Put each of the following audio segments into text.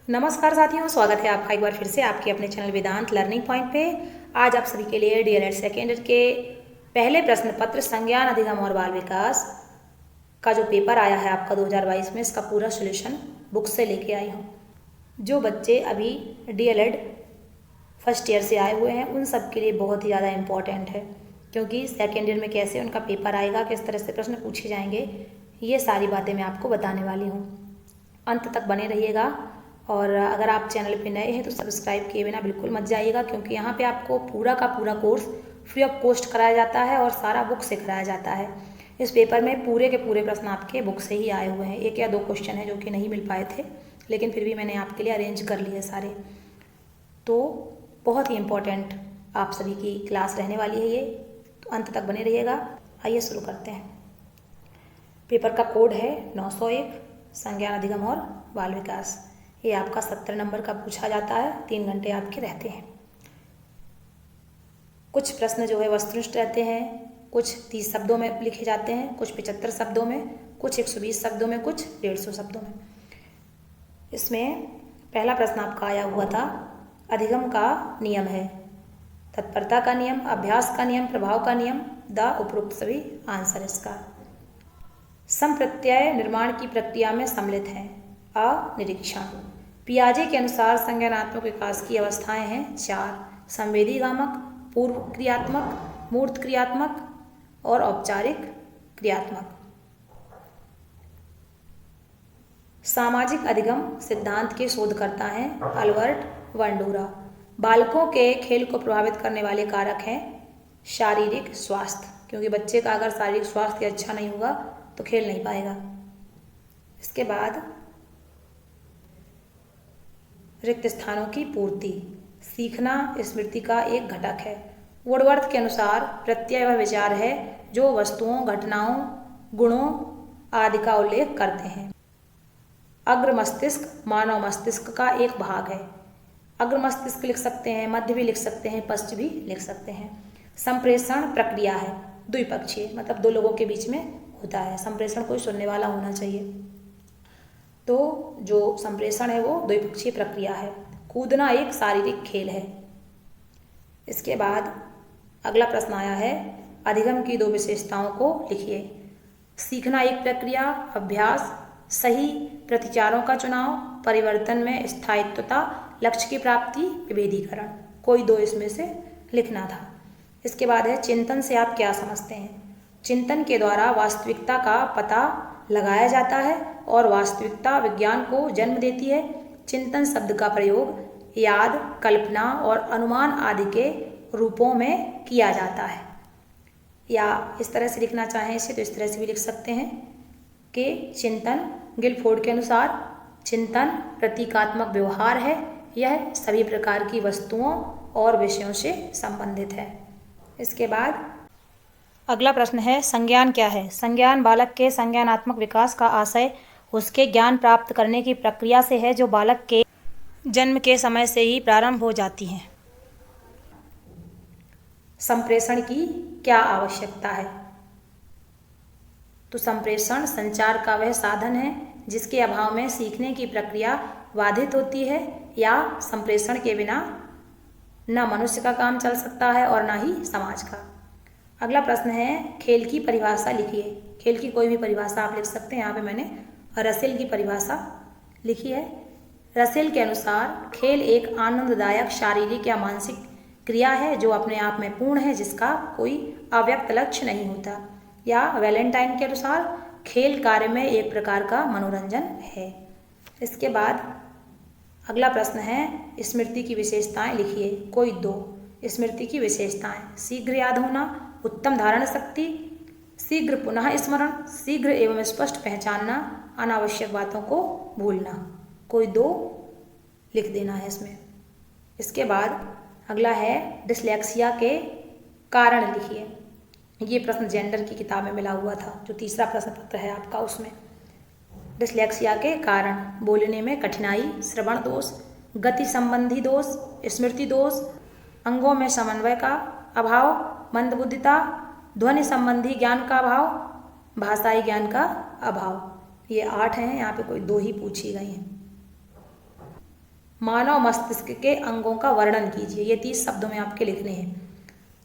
नमस्कार साथियों, स्वागत है आपका एक बार फिर से आपके अपने चैनल वेदांत लर्निंग पॉइंट पे। आज आप सभी के लिए डीएलएड सेकेंड ईयर के पहले प्रश्न पत्र संज्ञान अधिगम और बाल विकास का जो पेपर आया है आपका 2022 में, इसका पूरा सोल्यूशन बुक से लेके आई हूँ। जो बच्चे अभी डीएलएड फर्स्ट ईयर से आए हुए हैं उन सब के लिए बहुत ही ज़्यादा इम्पॉर्टेंट है, क्योंकि सेकेंड ईयर में कैसे उनका पेपर आएगा, किस तरह से प्रश्न पूछे जाएंगे, ये सारी बातें मैं आपको बताने वाली हूँ। अंत तक बने रहिएगा। और अगर आप चैनल पे नए हैं तो सब्सक्राइब किए बिना बिल्कुल मत जाइएगा, क्योंकि यहाँ पे आपको पूरा का पूरा कोर्स फ्री ऑफ कॉस्ट कराया जाता है और सारा बुक से कराया जाता है। इस पेपर में पूरे के पूरे प्रश्न आपके बुक से ही आए हुए हैं। एक या दो क्वेश्चन हैं जो कि नहीं मिल पाए थे, लेकिन फिर भी मैंने आपके लिए अरेंज कर लिए सारे। तो बहुत ही इम्पोर्टेंट आप सभी की क्लास रहने वाली है ये, तो अंत तक बने रहिएगा। आइए शुरू करते हैं। पेपर का कोड है 901 संज्ञान अधिगम और बाल विकास। ये आपका 70 नंबर का पूछा जाता है, 3 घंटे आपके रहते हैं। कुछ प्रश्न जो है वस्तुनिष्ठ रहते हैं, कुछ 30 शब्दों में लिखे जाते हैं, कुछ 75 शब्दों में, कुछ 120 शब्दों में, कुछ 150 शब्दों में। इसमें पहला प्रश्न आपका आया हुआ था, अधिगम का नियम है, तत्परता का नियम, अभ्यास का नियम, प्रभाव का नियम, द उपरोक्त सभी आंसर इसका। संप्रत्यय निर्माण की प्रक्रिया में सम्मिलित हैं। निरीक्षण। पियाजे के अनुसार संज्ञानात्मक विकास की अवस्थाएं हैं 4: संवेदीगामक, पूर्व क्रियात्मक, मूर्त क्रियात्मक और औपचारिक क्रियात्मक। सामाजिक अधिगम सिद्धांत के शोधकर्ता हैं अल्बर्ट बंडूरा। बालकों के खेल को प्रभावित करने वाले कारक हैं शारीरिक स्वास्थ्य, क्योंकि बच्चे का अगर शारीरिक स्वास्थ्य अच्छा नहीं होगा तो खेल नहीं पाएगा। इसके बाद रिक्त स्थानों की पूर्ति। सीखना स्मृति का एक घटक है। वुडवर्थ के अनुसार प्रत्यय वह विचार है जो वस्तुओं, घटनाओं, गुणों आदि का उल्लेख करते हैं। अग्र मस्तिष्क मानव मस्तिष्क का एक भाग है। अग्र मस्तिष्क लिख सकते हैं, मध्य भी लिख सकते हैं, पश्च भी लिख सकते हैं। संप्रेषण प्रक्रिया है द्विपक्षीय, मतलब दो लोगों के बीच में होता है। संप्रेषण कोई सुनने वाला होना चाहिए, तो जो संप्रेषण है वो द्विपक्षीय प्रक्रिया है। कूदना एक शारीरिक खेल है। इसके बाद अगला प्रश्न आया है, अधिगम की 2 विशेषताओं को लिखिए। सीखना एक प्रक्रिया, अभ्यास, सही प्रतिचारों का चुनाव, परिवर्तन में स्थायित्वता, लक्ष्य की प्राप्ति, विभेदीकरण। कोई 2 इसमें से लिखना था। इसके बाद है, चिंतन से आप क्या समझते हैं। चिंतन के द्वारा वास्तविकता का पता लगाया जाता है और वास्तविकता विज्ञान को जन्म देती है। चिंतन शब्द का प्रयोग याद, कल्पना और अनुमान आदि के रूपों में किया जाता है। या इस तरह से लिखना चाहें इसे तो इस तरह से भी लिख सकते हैं कि चिंतन, गिलफोर्ड के अनुसार चिंतन प्रतीकात्मक व्यवहार है। यह सभी प्रकार की वस्तुओं और विषयों से संबंधित है। इसके बाद अगला प्रश्न है, संज्ञान क्या है। संज्ञान बालक के संज्ञानात्मक विकास का आशय उसके ज्ञान प्राप्त करने की प्रक्रिया से है, जो बालक के जन्म के समय से ही प्रारंभ हो जाती है। संप्रेषण की क्या आवश्यकता है। तो संप्रेषण संचार का वह साधन है जिसके अभाव में सीखने की प्रक्रिया बाधित होती है, या संप्रेषण के बिना न मनुष्य का काम चल सकता है और न ही समाज का। अगला प्रश्न है, खेल की परिभाषा लिखिए। खेल की कोई भी परिभाषा आप लिख सकते हैं। यहाँ पे मैंने रसेल की परिभाषा लिखी है। रसेल के अनुसार खेल एक आनंददायक शारीरिक या मानसिक क्रिया है जो अपने आप में पूर्ण है, जिसका कोई अव्यक्त लक्ष्य नहीं होता। या वैलेंटाइन के अनुसार खेल कार्य में एक प्रकार का मनोरंजन है। इसके बाद अगला प्रश्न है, स्मृति की विशेषताएं लिखिए। कोई 2 स्मृति की विशेषताएं। शीघ्र याद होना, उत्तम धारण शक्ति, शीघ्र पुनः स्मरण, शीघ्र एवं स्पष्ट पहचानना, अनावश्यक बातों को भूलना। कोई 2 लिख देना है इसमें। इसके बाद अगला है, डिसलेक्सिया के कारण लिखिए। ये प्रश्न जेंडर की किताब में मिला हुआ था, जो तीसरा प्रश्न पत्र है आपका, उसमें डिसलेक्सिया के कारण: बोलने में कठिनाई, श्रवण दोष, गति संबंधी दोष, स्मृति दोष, अंगों में समन्वय का अभाव, मंदबुद्धिता, ध्वनि संबंधी ज्ञान का अभाव, भाषाई ज्ञान का अभाव। ये 8 हैं, यहाँ पे कोई 2 ही पूछी गई हैं। मानव मस्तिष्क के अंगों का वर्णन कीजिए। ये 30 शब्दों में आपके लिखने हैं।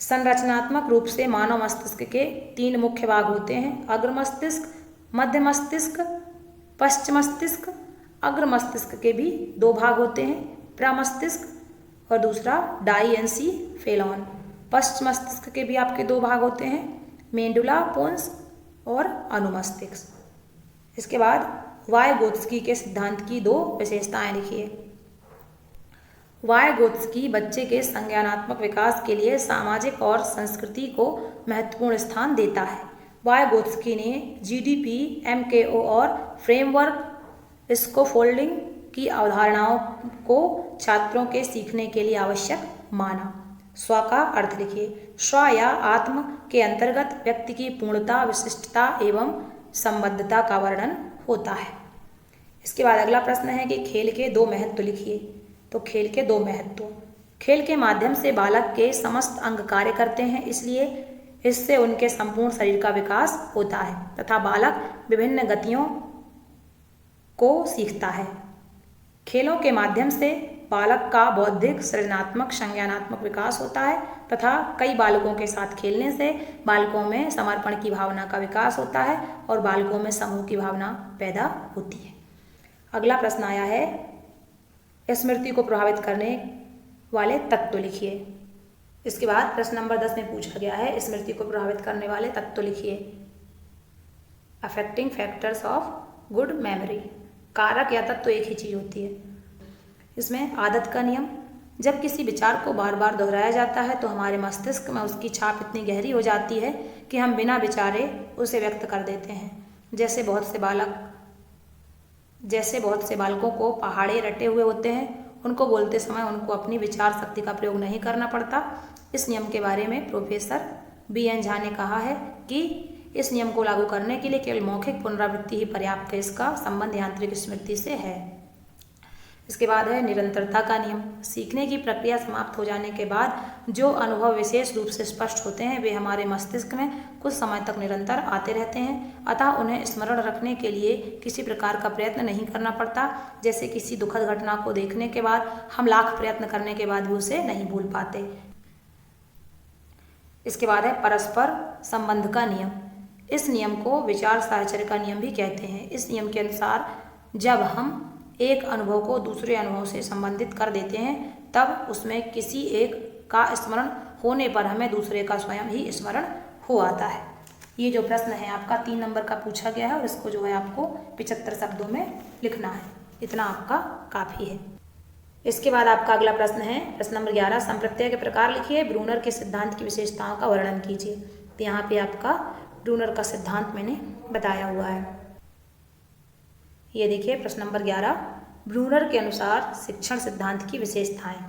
संरचनात्मक रूप से मानव मस्तिष्क के 3 मुख्य भाग होते हैं, अग्र मस्तिष्क, मध्य मस्तिष्क, पश्च मस्तिष्क। अग्र मस्तिष्क के भी 2 भाग होते हैं, प्रमस्तिष्क और दूसरा डाइएन्सीफेलॉन। पश्च मस्तिष्क के भी आपके 2 भाग होते हैं, मेडुला पोन्स और अनुमस्तिष्क। इसके बाद वायगोत्स्की के सिद्धांत की 2 विशेषताएं लिखिए। वायगोत्स्की बच्चे के संज्ञानात्मक विकास के लिए सामाजिक और संस्कृति को महत्वपूर्ण स्थान देता है। वायगोत्स्की ने जीडीपी, एमकेओ और फ्रेमवर्क स्कोफोल्डिंग की अवधारणाओं को छात्रों के सीखने के लिए आवश्यक माना। स्व का अर्थ लिखिए। स्व या आत्म के अंतर्गत व्यक्ति की पूर्णता, विशिष्टता एवं संबद्धता का वर्णन होता है। इसके बाद अगला प्रश्न है कि खेल के 2 महत्व लिखिए। तो खेल के 2 महत्व। खेल के माध्यम से बालक के समस्त अंग कार्य करते हैं, इसलिए इससे उनके संपूर्ण शरीर का विकास होता है तथा बालक विभिन्न गतियों को सीखता है। खेलों के माध्यम से बालक का बौद्धिक, सृजनात्मक, संज्ञानात्मक विकास होता है तथा कई बालकों के साथ खेलने से बालकों में समर्पण की भावना का विकास होता है और बालकों में समूह की भावना पैदा होती है। अगला प्रश्न आया है, स्मृति को प्रभावित करने वाले तत्व लिखिए। इसके बाद प्रश्न नंबर 10 में पूछा गया है, स्मृति को प्रभावित करने वाले तत्व लिखिए। Affecting factors of good memory. कारक या तत्व एक ही चीज होती है। इसमें आदत का नियम। जब किसी विचार को बार बार दोहराया जाता है तो हमारे मस्तिष्क में उसकी छाप इतनी गहरी हो जाती है कि हम बिना विचारे उसे व्यक्त कर देते हैं। जैसे बहुत से बालकों को पहाड़े रटे हुए होते हैं, उनको बोलते समय उनको अपनी विचार शक्ति का प्रयोग नहीं करना पड़ता। इस नियम के बारे में प्रोफेसर BN झा ने कहा है कि इस नियम को लागू करने के लिए केवल मौखिक पुनरावृत्ति ही पर्याप्त है। इसका संबंध यांत्रिक स्मृति से है। इसके बाद है निरंतरता का नियम। सीखने की प्रक्रिया समाप्त हो जाने के बाद जो अनुभव विशेष रूप से स्पष्ट होते हैं वे हमारे मस्तिष्क में कुछ समय तक निरंतर आते रहते हैं, अतः उन्हें स्मरण रखने के लिए किसी प्रकार का प्रयत्न नहीं करना पड़ता। जैसे किसी दुखद घटना को देखने के बाद हम लाख प्रयत्न करने के बाद भी उसे नहीं भूल पाते। इसके बाद है परस्पर संबंध का नियम। इस नियम को विचार साहचर्य का नियम भी कहते हैं। इस नियम के अनुसार जब हम एक अनुभव को दूसरे अनुभव से संबंधित कर देते हैं तब उसमें किसी एक का स्मरण होने पर हमें दूसरे का स्वयं ही स्मरण हो आता है। ये जो प्रश्न है आपका 3 नंबर का पूछा गया है और इसको जो है आपको 75 शब्दों में लिखना है। इतना आपका काफ़ी है। इसके बाद आपका अगला प्रश्न है प्रश्न नंबर 11, संप्रत्यय के प्रकार लिखिए। ब्रूनर के सिद्धांत की विशेषताओं का वर्णन कीजिए। तो यहाँ पे आपका ब्रूनर का सिद्धांत मैंने बताया हुआ है। ये देखिए प्रश्न नंबर 11, ब्रूनर के अनुसार शिक्षण सिद्धांत की विशेषताएं।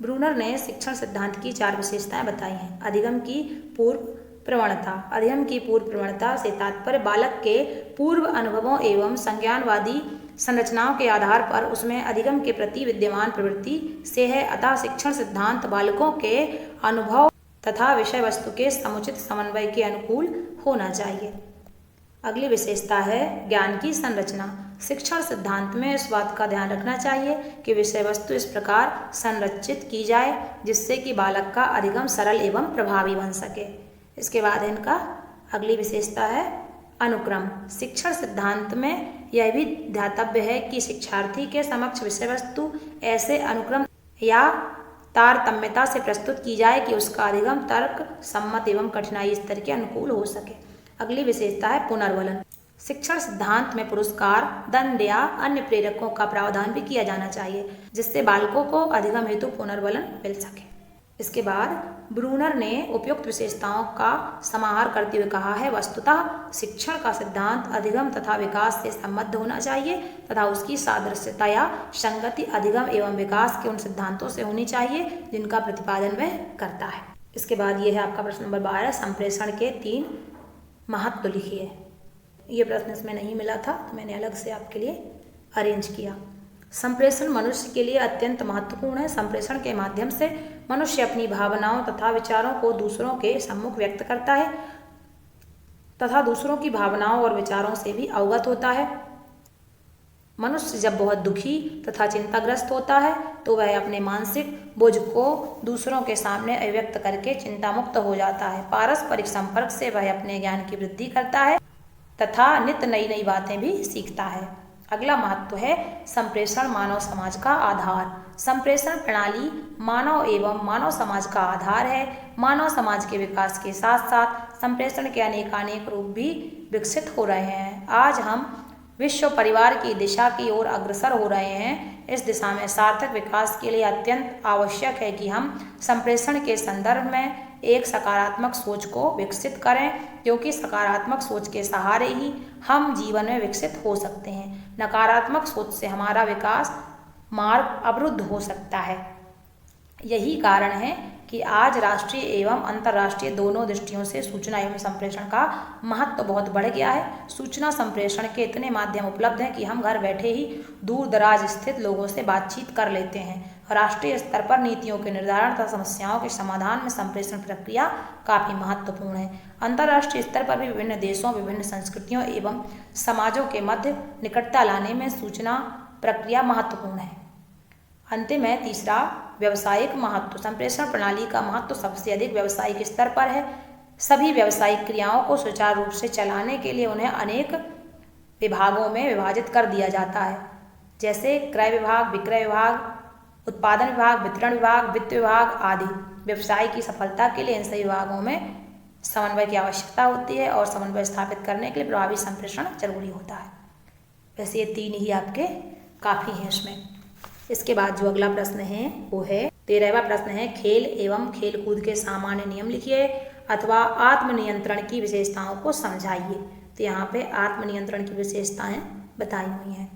ब्रूनर ने शिक्षण सिद्धांत की 4 विशेषताएं बताई हैं। अधिगम की पूर्व प्रवणता। अधिगम की पूर्व प्रवणता से तात्पर्य बालक के पूर्व अनुभवों एवं संज्ञानवादी संरचनाओं के आधार पर उसमें अधिगम के प्रति विद्यमान प्रवृत्ति से है। अतः शिक्षण सिद्धांत बालकों के अनुभव तथा विषय वस्तु के समुचित समन्वय के अनुकूल होना चाहिए। अगली विशेषता है ज्ञान की संरचना। शिक्षण सिद्धांत में इस बात का ध्यान रखना चाहिए कि विषय वस्तु इस प्रकार संरचित की जाए जिससे कि बालक का अधिगम सरल एवं प्रभावी बन सके। इसके बाद इनका अगली विशेषता है अनुक्रम। शिक्षण सिद्धांत में यह भी ध्यातव्य है कि शिक्षार्थी के समक्ष विषय वस्तु ऐसे अनुक्रम या तारतम्यता से प्रस्तुत की जाए कि उसका अधिगम तर्क सम्मत एवं कठिनाई स्तर के अनुकूल हो सके। अगली विशेषता है पुनर्वलन। शिक्षण सिद्धांत में पुरस्कार, दंड या अन्य प्रेरकों का प्रावधान भी किया जाना चाहिए जिससे बालकों को अधिगम हेतु पुनर्वलन मिल सके। इसके बाद ब्रूनर ने उपयुक्त विशेषताओं का समाहार करते हुए कहा है, वस्तुतः शिक्षण का सिद्धांत अधिगम तथा विकास से संबद्ध होना चाहिए तथा उसकी सादृश्यता या संगति अधिगम एवं विकास के उन सिद्धांतों से होनी चाहिए जिनका प्रतिपादन वह करता है। इसके बाद ये है आपका प्रश्न नंबर 12, संप्रेषण के 3 महत्व लिखिए। ये प्रश्न इसमें नहीं मिला था तो मैंने अलग से आपके लिए अरेंज किया। संप्रेषण मनुष्य के लिए अत्यंत महत्वपूर्ण है। संप्रेषण के माध्यम से मनुष्य अपनी भावनाओं तथा विचारों को दूसरों के सम्मुख व्यक्त करता है तथा दूसरों की भावनाओं और विचारों से भी अवगत होता है। मनुष्य जब बहुत दुखी तथा चिंताग्रस्त होता है तो वह अपने मानसिक बोझ को दूसरों के सामने अभिव्यक्त करके चिंता मुक्त हो जाता है। पारस्परिक संपर्क से वह अपने ज्ञान की वृद्धि करता है तथा नित्य नई नई बातें भी सीखता है। अगला महत्व है संप्रेषण मानव समाज का आधार। संप्रेषण प्रणाली मानव एवं मानव समाज का आधार है। मानव समाज के विकास के साथ साथ संप्रेषण के अनेकानेक रूप भी विकसित हो रहे हैं। आज हम विश्व परिवार की दिशा की ओर अग्रसर हो रहे हैं। इस दिशा में सार्थक विकास के लिए अत्यंत आवश्यक है कि हम संप्रेषण के संदर्भ में एक सकारात्मक सोच को विकसित करें, क्योंकि सकारात्मक सोच के सहारे ही हम जीवन में विकसित हो सकते हैं। नकारात्मक सोच से हमारा विकास मार्ग अवरुद्ध हो सकता है। यही कारण है कि आज राष्ट्रीय एवं अंतर्राष्ट्रीय दोनों दृष्टियों से सूचना एवं संप्रेषण का महत्व बहुत बढ़ गया है। सूचना संप्रेषण के इतने माध्यम उपलब्ध हैं कि हम घर बैठे ही दूर दराज स्थित लोगों से बातचीत कर लेते हैं। राष्ट्रीय स्तर पर नीतियों के निर्धारण तथा समस्याओं के समाधान में संप्रेषण प्रक्रिया काफी महत्वपूर्ण है। अंतर्राष्ट्रीय स्तर पर भी विभिन्न देशों, विभिन्न संस्कृतियों एवं समाजों के मध्य निकटता लाने में सूचना प्रक्रिया महत्वपूर्ण है। अंतिम है तीसरा, व्यावसायिक महत्व। संप्रेषण प्रणाली का महत्व सबसे अधिक व्यावसायिक स्तर पर है। सभी व्यावसायिक क्रियाओं को सुचारू रूप से चलाने के लिए उन्हें अनेक विभागों में विभाजित कर दिया जाता है, जैसे क्रय विभाग, विक्रय विभाग, उत्पादन विभाग, वितरण विभाग, वित्त विभाग आदि। व्यवसाय की सफलता के लिए इन सभी विभागों में समन्वय की आवश्यकता होती है और समन्वय स्थापित करने के लिए प्रभावी संप्रेषण जरूरी होता है। वैसे ये 3 ही आपके काफ़ी हैं इसमें। इसके बाद जो अगला प्रश्न है वो है 13वां प्रश्न है, खेल एवं खेलकूद के सामान्य नियम लिखिए अथवा आत्मनियंत्रण की विशेषताओं को समझाइए। तो यहाँ पे आत्मनियंत्रण की विशेषताएं बताई हुई हैं।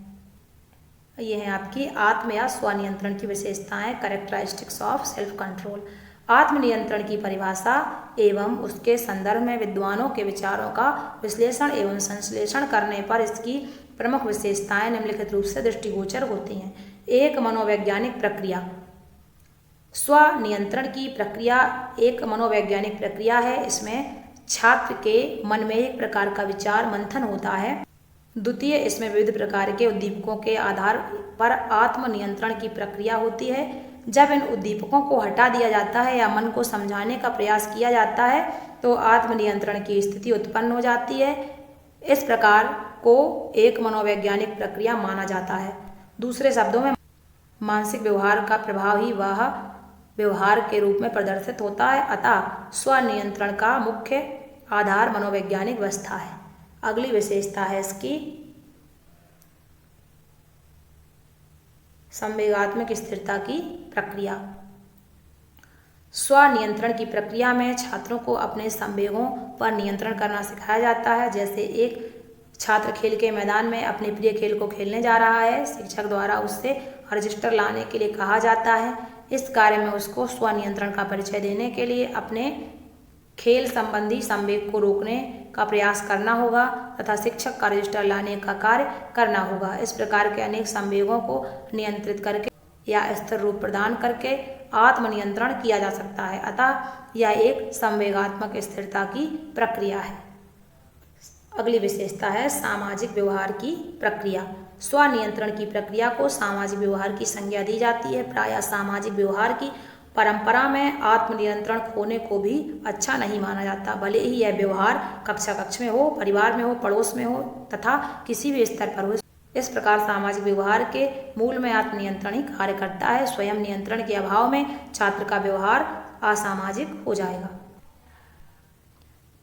ये हैं आपकी आत्म या स्वनियंत्रण की विशेषताएं, कैरेक्टरिस्टिक्स ऑफ सेल्फ कंट्रोल। आत्मनियंत्रण की परिभाषा एवं उसके संदर्भ में विद्वानों के विचारों का विश्लेषण एवं संश्लेषण करने पर इसकी प्रमुख विशेषताएं निम्नलिखित रूप से दृष्टिगोचर होती हैं। एक मनोवैज्ञानिक प्रक्रिया। स्वनियंत्रण की प्रक्रिया एक मनोवैज्ञानिक प्रक्रिया है। इसमें छात्र के मन में एक प्रकार का विचार मंथन होता है। द्वितीय, इसमें विविध प्रकार के उद्दीपकों के आधार पर आत्मनियंत्रण की प्रक्रिया होती है। जब इन उद्दीपकों को हटा दिया जाता है या मन को समझाने का प्रयास किया जाता है तो आत्मनियंत्रण की स्थिति उत्पन्न हो जाती है। इस प्रकार को एक मनोवैज्ञानिक प्रक्रिया माना जाता है। दूसरे शब्दों में मानसिक व्यवहार का प्रभाव ही वह व्यवहार के रूप में प्रदर्शित होता है। अतः स्वनियंत्रण का मुख्य आधार मनोवैज्ञानिक अवस्था है। अगली विशेषता है इसकी संवेगात्मक स्थिरता की प्रक्रिया। स्वनियंत्रण की प्रक्रिया में छात्रों को अपने संवेगों पर नियंत्रण करना सिखाया जाता है। जैसे एक छात्र खेल के मैदान में अपने प्रिय खेल को खेलने जा रहा है, शिक्षक द्वारा उससे रजिस्टर लाने के लिए कहा जाता है। इस कार्य में उसको स्वनियंत्रण का परिचय देने के लिए अपने खेल संबंधी संवेग को रोकने का प्रयास करना होगा तथा शिक्षक का रजिस्टर लाने का कार्य करना होगा। इस प्रकार के अनेक संवेगों को नियंत्रित करके या स्थिर रूप प्रदान करके आत्मनियंत्रण किया जा सकता है। अतः यह एक संवेगात्मक स्थिरता की प्रक्रिया है। अगली विशेषता है सामाजिक व्यवहार की प्रक्रिया। स्वनियंत्रण की प्रक्रिया को सामाजिक व्यवहार की संज्ञा दी जाती है। प्रायः सामाजिक व्यवहार की परंपरा में आत्मनियंत्रण खोने को भी अच्छा नहीं माना जाता, भले ही यह व्यवहार कक्षा कक्ष में हो, परिवार में हो, पड़ोस में हो तथा किसी भी स्तर पर हो। इस प्रकार सामाजिक व्यवहार के मूल में आत्मनियंत्रण ही कार्य करता है। स्वयं नियंत्रण के अभाव में छात्र का व्यवहार असामाजिक हो जाएगा।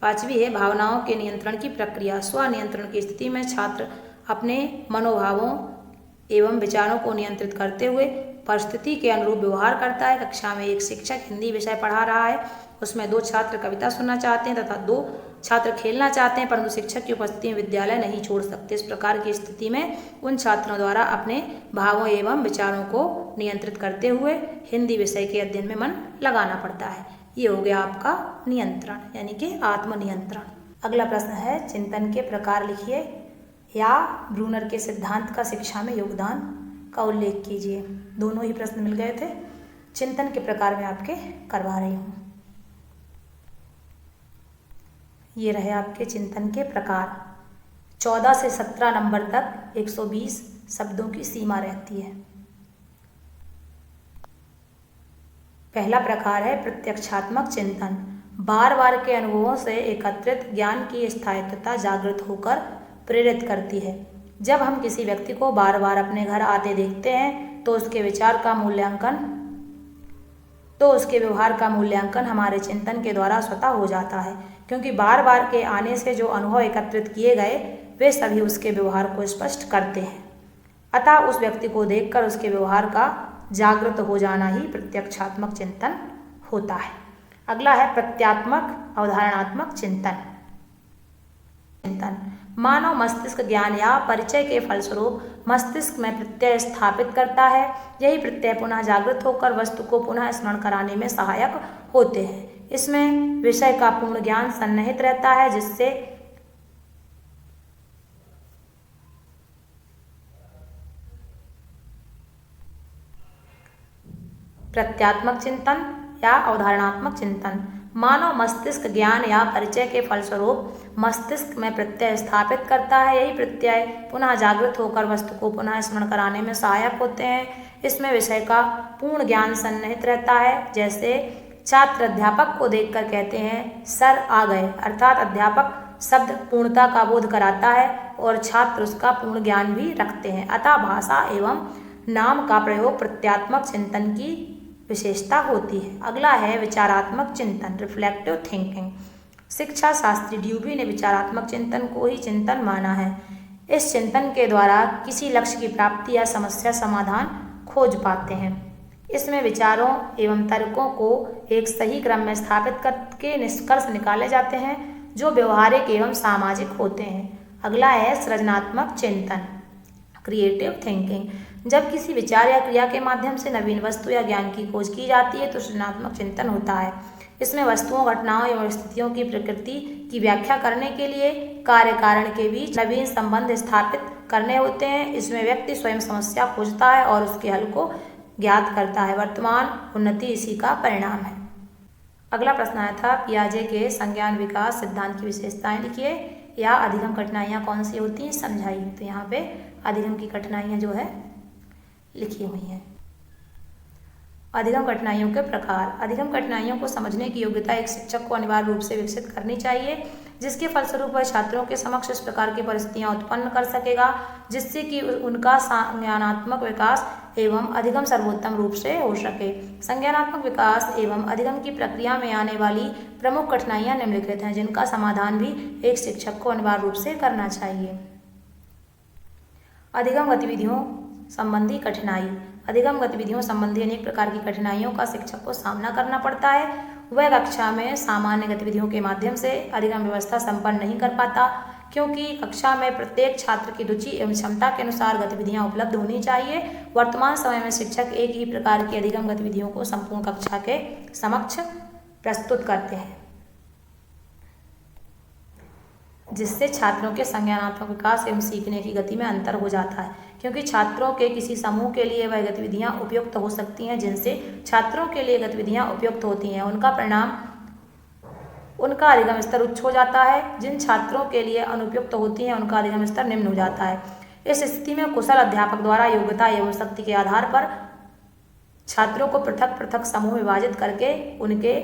5वीं है भावनाओं के नियंत्रण की प्रक्रिया। स्वनियंत्रण की स्थिति में छात्र अपने मनोभावों एवं विचारों को नियंत्रित करते हुए परिस्थिति के अनुरूप व्यवहार करता है। कक्षा में एक शिक्षक हिंदी विषय पढ़ा रहा है, उसमें 2 छात्र कविता सुनना चाहते हैं तथा 2 छात्र खेलना चाहते हैं, परंतु शिक्षक की उपस्थिति में विद्यालय नहीं छोड़ सकते। इस प्रकार की स्थिति में उन छात्रों द्वारा अपने भावों एवं विचारों को नियंत्रित करते हुए हिंदी विषय के अध्ययन में मन लगाना पड़ता है। ये हो गया आपका नियंत्रण यानी कि आत्मनियंत्रण। अगला प्रश्न है चिंतन के प्रकार लिखिए या ब्रूनर के सिद्धांत का शिक्षा में योगदान का उल्लेख कीजिए। दोनों ही प्रश्न मिल गए थे। चिंतन के प्रकार में आपके करवा रही हूँ। ये रहे आपके चिंतन के प्रकार। 14 से 17 नंबर तक 120 शब्दों की सीमा रहती है। पहला प्रकार है प्रत्यक्षात्मक चिंतन। बार बार के अनुभवों से एकत्रित ज्ञान की स्थायित्वता जागृत होकर प्रेरित करती है। जब हम किसी व्यक्ति को बार बार अपने घर आते देखते हैं तो उसके व्यवहार का मूल्यांकन हमारे चिंतन के द्वारा स्वतः हो जाता है, क्योंकि बार बार के आने से जो अनुभव एकत्रित किए गए वे सभी उसके व्यवहार को स्पष्ट करते हैं। अतः उस व्यक्ति को देखकर उसके व्यवहार का जागृत हो जाना ही प्रत्यक्षात्मक चिंतन होता है। अगला है प्रत्यात्मक अवधारणात्मक चिंतन। मानव मस्तिष्क ज्ञान या परिचय के फलस्वरूप मस्तिष्क में प्रत्यय स्थापित करता है। यही प्रत्यय पुनः जागृत होकर वस्तु को पुनः स्मरण कराने में सहायक होते हैं। इसमें विषय का पूर्ण ज्ञान सन्निहित रहता है, जिससे प्रत्यात्मक चिंतन या अवधारणात्मक चिंतन। मानव मस्तिष्क ज्ञान या परिचय के फलस्वरूप मस्तिष्क में प्रत्यय स्थापित करता है। यही प्रत्यय पुनः जागृत होकर वस्तु को पुनः स्मरण कराने में सहायक होते हैं। इसमें विषय का पूर्ण ज्ञान सन्निहित रहता है। जैसे छात्र अध्यापक को देखकर कहते हैं सर आ गए, अर्थात अध्यापक शब्द पूर्णता का बोध कराता है और छात्र उसका पूर्ण ज्ञान भी रखते हैं। अतः भाषा एवं नाम का प्रयोग प्रत्यात्मक चिंतन की विशेषता होती है। अगला है विचारात्मक चिंतन, रिफ्लेक्टिव थिंकिंग। शिक्षा शास्त्री ड्यूबी ने विचारात्मक चिंतन को ही चिंतन माना है। इस चिंतन के द्वारा किसी लक्ष्य की प्राप्ति या समस्या समाधान खोज पाते हैं। इसमें विचारों एवं तर्कों को एक सही क्रम में स्थापित करके निष्कर्ष निकाले जाते हैं जो व्यवहारिक एवं सामाजिक होते हैं। अगला है सृजनात्मक चिंतन, क्रिएटिव थिंकिंग। जब किसी विचार या क्रिया के माध्यम से नवीन वस्तु या ज्ञान की खोज की जाती है तो सृजनात्मक चिंतन होता है। इसमें वस्तुओं, घटनाओं एवं स्थितियों की प्रकृति की व्याख्या करने के लिए कार्य कारण के बीच नवीन संबंध स्थापित करने होते हैं। इसमें व्यक्ति स्वयं समस्या खोजता है और उसके हल को ज्ञात करता है। वर्तमान उन्नति इसी का परिणाम है। अगला प्रश्न आया था पियाजे के संज्ञान विकास सिद्धांत की विशेषताएं लिखिए या अधिगम कठिनाइयाँ कौन सी होती हैं समझाइए। तो यहाँ पे अधिगम की कठिनाइयाँ जो है लिखी हुई हैं। अधिगम कठिनाइयों के प्रकार। अधिगम कठिनाइयों को समझने की योग्यता एक शिक्षक को अनिवार्य रूप से विकसित करनी चाहिए, जिसके फलस्वरूप वह छात्रों के समक्ष इस प्रकार की परिस्थितियां उत्पन्न कर सकेगा जिससे कि उनका संज्ञानात्मक विकास एवं अधिगम सर्वोत्तम रूप से हो सके। संज्ञानात्मक विकास एवं अधिगम की प्रक्रिया में आने वाली प्रमुख कठिनाइयां निम्नलिखित हैं, जिनका समाधान भी एक शिक्षक को अनिवार्य रूप से करना चाहिए। अधिगम गतिविधियों संबंधी कठिनाई। अधिगम गतिविधियों संबंधी अनेक प्रकार की कठिनाइयों का शिक्षक को सामना करना पड़ता है। वह कक्षा में सामान्य गतिविधियों के माध्यम से अधिगम व्यवस्था संपन्न नहीं कर पाता, क्योंकि कक्षा में प्रत्येक छात्र की रुचि एवं क्षमता के अनुसार गतिविधियां उपलब्ध होनी चाहिए। वर्तमान समय में शिक्षक एक ही प्रकार की अधिगम गतिविधियों को संपूर्ण कक्षा के समक्ष प्रस्तुत करते हैं, जिससे छात्रों के संज्ञानात्मक विकास एवं सीखने की गति में अंतर हो जाता है, क्योंकि छात्रों के किसी समूह के लिए वह गतिविधियां उपयुक्त हो सकती हैं जिनसे छात्रों के लिए गतिविधियां उपयुक्त होती हैं। उनका परिणाम उनका अधिगम स्तर उच्च हो जाता है। जिन छात्रों के लिए अनुपयुक्त होती हैं उनका अधिगम स्तर निम्न हो जाता है। इस स्थिति में कुशल अध्यापक द्वारा योग्यता एवं शक्ति के आधार पर छात्रों को पृथक पृथक समूह विभाजित करके उनके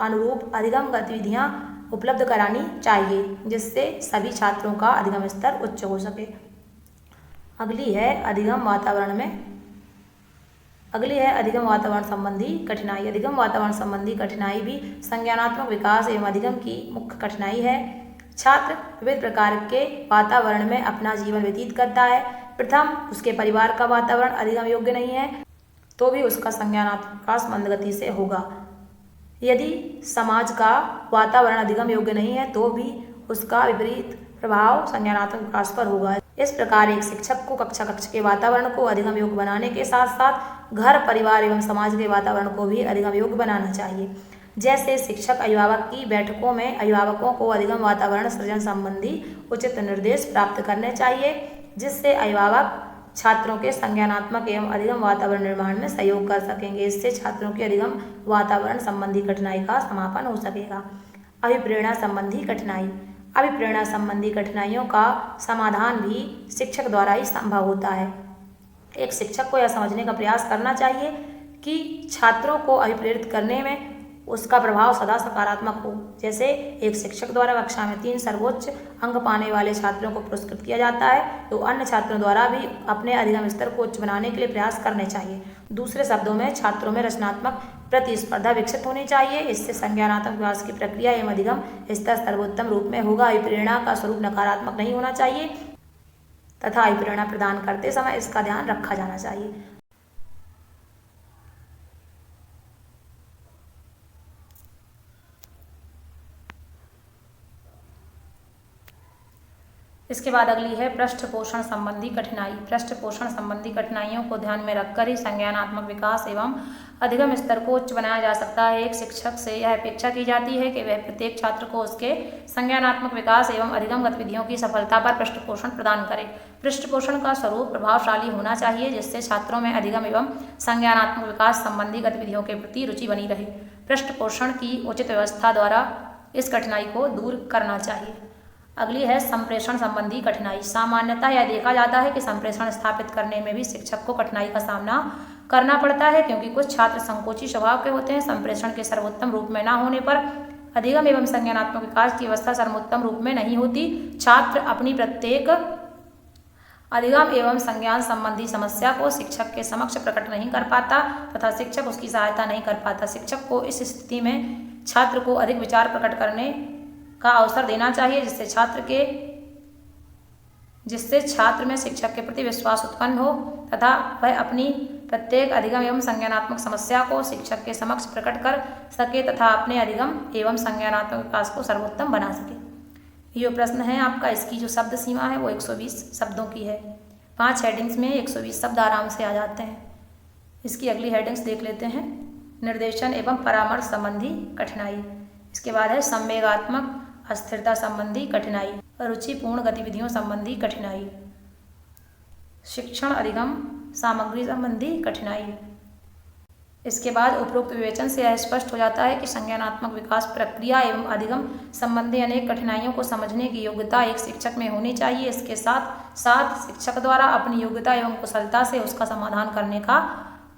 अनुरूप अधिगम गतिविधियां उपलब्ध करानी चाहिए, जिससे सभी छात्रों का अधिगम स्तर उच्च हो सके। अगली है अधिगम वातावरण संबंधी कठिनाई। अधिगम वातावरण संबंधी कठिनाई भी संज्ञानात्मक विकास एवं अधिगम की मुख्य कठिनाई है। छात्र विविध प्रकार के वातावरण में अपना जीवन व्यतीत करता है। प्रथम, उसके परिवार का वातावरण अधिगम योग्य नहीं है तो भी उसका संज्ञानात्मक विकास मंदगति से होगा। यदि समाज का वातावरण अधिगम योग्य नहीं है तो भी उसका विपरीत प्रभाव संज्ञानात्मक विकास पर होगा। इस प्रकार एक शिक्षक को कक्षा के वातावरण को अधिगम योग्य बनाने के साथ साथ घर, परिवार एवं समाज के वातावरण को भी अधिगम योग्य बनाना चाहिए। जैसे शिक्षक अभिभावक की बैठकों में अभिभावकों को अधिगम वातावरण सृजन संबंधी उचित निर्देश प्राप्त करने चाहिए, जिससे अभिभावक छात्रों के संज्ञानात्मक एवं अधिगम वातावरण निर्माण में सहयोग कर सकेंगे। इससे छात्रों के अधिगम वातावरण संबंधी कठिनाई का समापन हो सकेगा। अभिप्रेरणा संबंधी कठिनाई। अभिप्रेरणा संबंधी कठिनाइयों का समाधान भी शिक्षक द्वारा ही संभव होता है। एक शिक्षक को यह समझने का प्रयास करना चाहिए कि छात्रों को अभिप्रेरित करने में उसका प्रभाव सदा सकारात्मक हो। जैसे एक शिक्षक द्वारा कक्षा में 3 सर्वोच्च अंक पाने वाले छात्रों को पुरस्कृत किया जाता है, तो अन्य छात्रों द्वारा भी अपने अधिगम स्तर को उच्च बनाने के लिए प्रयास करने चाहिए। दूसरे शब्दों में छात्रों में रचनात्मक प्रतिस्पर्धा विकसित होनी चाहिए। इससे संज्ञानात्मक विकास की प्रक्रिया एवं अधिगम स्तर सर्वोत्तम रूप में होगा। अभिप्रेरणा का स्वरूप नकारात्मक नहीं होना चाहिए तथा अभिप्रेरणा प्रदान करते समय इसका ध्यान रखा जाना चाहिए। इसके बाद अगली है पृष्ठ पोषण संबंधी कठिनाई। पृष्ठ पोषण संबंधी कठिनाइयों को ध्यान में रखकर ही संज्ञानात्मक विकास एवं अधिगम स्तर को उच्च बनाया जा सकता है। एक शिक्षक से यह अपेक्षा की जाती है कि वह प्रत्येक छात्र को उसके संज्ञानात्मक विकास एवं अधिगम गतिविधियों की सफलता पर पृष्ठ पोषण प्रदान करे। पृष्ठ पोषण का स्वरूप प्रभावशाली होना चाहिए, जिससे छात्रों में अधिगम एवं संज्ञानात्मक विकास संबंधी गतिविधियों के प्रति रुचि बनी रहे। पृष्ठ पोषण की उचित व्यवस्था द्वारा इस कठिनाई को दूर करना चाहिए। अगली है संप्रेषण संबंधी कठिनाई। सामान्यतः यह देखा जाता है कि संप्रेषण स्थापित करने में भी शिक्षक को कठिनाई का सामना करना पड़ता है, क्योंकि कुछ छात्र संकोची स्वभाव के होते हैं। संप्रेषण के सर्वोत्तम रूप में न होने पर अधिगम एवं संज्ञानात्मक विकास की व्यवस्था सर्वोत्तम रूप में नहीं होती। छात्र अपनी प्रत्येक अधिगम एवं संज्ञान संबंधी समस्या को शिक्षक के समक्ष प्रकट नहीं कर पाता तथा शिक्षक उसकी सहायता नहीं कर पाता। शिक्षक को इस स्थिति में छात्र को अधिक विचार प्रकट करने का अवसर देना चाहिए, जिससे छात्र में शिक्षक के प्रति विश्वास उत्पन्न हो तथा वह अपनी प्रत्येक अधिगम एवं संज्ञानात्मक समस्या को शिक्षक के समक्ष प्रकट कर सके तथा अपने अधिगम एवं संज्ञानात्मक विकास को सर्वोत्तम बना सके। ये प्रश्न है आपका, इसकी जो शब्द सीमा है वो 120 शब्दों की है। 5 हेडिंग्स में 120 शब्द आराम से आ जाते हैं। इसकी अगली हेडिंग्स देख लेते हैं। निर्देशन एवं परामर्श संबंधी कठिनाई। इसके बाद है संवेगात्मक अस्थिरता संबंधी कठिनाई, रुचिपूर्ण गतिविधियों संबंधी कठिनाई, शिक्षण अधिगम सामग्री संबंधी कठिनाई। इसके बाद उपरोक्त विवेचन से यह स्पष्ट हो जाता है कि संज्ञानात्मक विकास प्रक्रिया एवं अधिगम संबंधी अनेक कठिनाइयों को समझने की योग्यता एक शिक्षक में होनी चाहिए। इसके साथ साथ शिक्षक द्वारा अपनी योग्यता एवं कुशलता से उसका समाधान करने का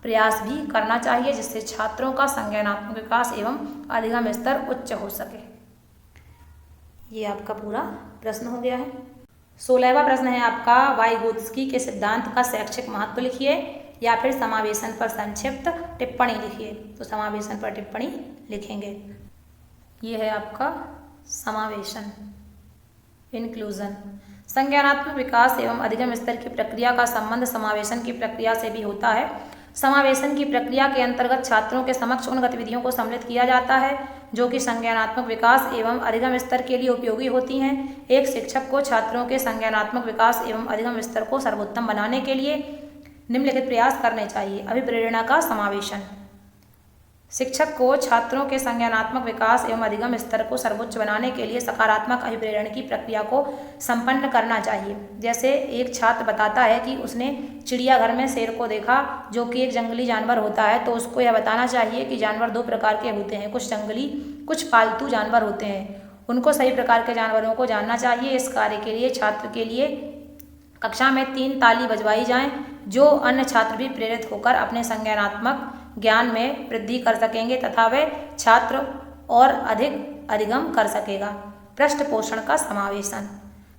प्रयास भी करना चाहिए, जिससे छात्रों का संज्ञानात्मक विकास एवं अधिगम स्तर उच्च हो सके। ये आपका पूरा प्रश्न हो गया है। 16वां प्रश्न है आपका, वाइगोत्स्की के सिद्धांत का शैक्षिक महत्व लिखिए या फिर समावेशन पर संक्षिप्त टिप्पणी लिखिए। तो समावेशन पर टिप्पणी लिखेंगे। ये है आपका समावेशन, इंक्लूजन। संज्ञानात्मक विकास एवं अधिगम स्तर की प्रक्रिया का संबंध समावेशन की प्रक्रिया से भी होता है। समावेशन की प्रक्रिया के अंतर्गत छात्रों के समक्ष उन गतिविधियों को सम्मिलित किया जाता है जो कि संज्ञानात्मक विकास एवं अधिगम स्तर के लिए उपयोगी होती हैं। एक शिक्षक को छात्रों के संज्ञानात्मक विकास एवं अधिगम स्तर को सर्वोत्तम बनाने के लिए निम्नलिखित प्रयास करने चाहिए। अभिप्रेरणा का समावेशन। शिक्षक को छात्रों के संज्ञानात्मक विकास एवं अधिगम स्तर को सर्वोच्च बनाने के लिए सकारात्मक अभिप्रेरण की प्रक्रिया को संपन्न करना चाहिए। जैसे एक छात्र बताता है कि उसने चिड़ियाघर में शेर को देखा, जो कि एक जंगली जानवर होता है, तो उसको यह बताना चाहिए कि जानवर 2 प्रकार के होते हैं, कुछ जंगली कुछ पालतू जानवर होते हैं। उनको सही प्रकार के जानवरों को जानना चाहिए। इस कार्य के लिए छात्र के लिए कक्षा में 3 ताली बजवाई जाएं, जो अन्य छात्र भी प्रेरित होकर अपने संज्ञानात्मक ज्ञान में वृद्धि कर सकेंगे तथा वे छात्र और अधिक अधिगम कर सकेगा। पृष्ठ पोषण का समावेशन।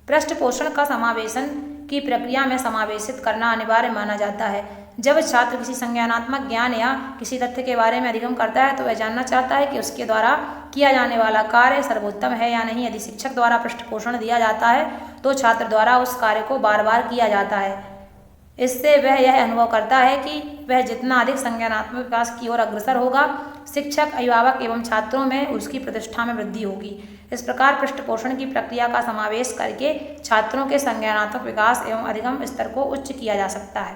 पृष्ठ पोषण का समावेशन की प्रक्रिया में समावेशित करना अनिवार्य माना जाता है। जब छात्र किसी संज्ञानात्मक ज्ञान या किसी तथ्य के बारे में अधिगम करता है तो वह जानना चाहता है कि उसके द्वारा किया जाने वाला कार्य सर्वोत्तम है या नहीं। यदि शिक्षक द्वारा पृष्ठ पोषण दिया जाता है तो छात्र द्वारा उस कार्य को बार बार किया जाता है। इससे वह यह अनुभव करता है कि वह जितना अधिक संज्ञानात्मक विकास की ओर अग्रसर होगा, शिक्षक, अभिभावक एवं छात्रों में उसकी प्रतिष्ठा में वृद्धि होगी। इस प्रकार पृष्ठ पोषण की प्रक्रिया का समावेश करके छात्रों के संज्ञानात्मक विकास एवं अधिगम स्तर को उच्च किया जा सकता है।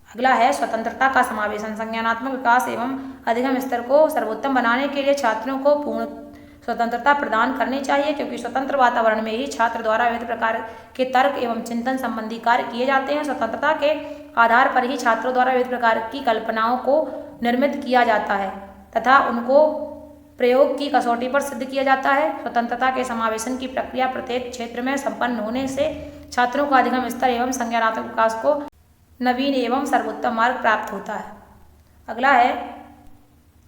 अगला है स्वतंत्रता का समावेशन। संज्ञानात्मक विकास एवं अधिगम स्तर को सर्वोत्तम बनाने के लिए छात्रों को पूर्ण स्वतंत्रता प्रदान करनी चाहिए, क्योंकि स्वतंत्र वातावरण में ही छात्र द्वारा विविध प्रकार के तर्क एवं चिंतन संबंधी कार्य किए जाते हैं। स्वतंत्रता के आधार पर ही छात्रों द्वारा विविध प्रकार की कल्पनाओं को निर्मित किया जाता है तथा उनको प्रयोग की कसौटी पर सिद्ध किया जाता है। स्वतंत्रता के समावेशन की प्रक्रिया प्रत्येक क्षेत्र में संपन्न होने से छात्रों का अधिगम स्तर एवं संज्ञानात्मक विकास को नवीन एवं सर्वोत्तम मार्ग प्राप्त होता है। अगला है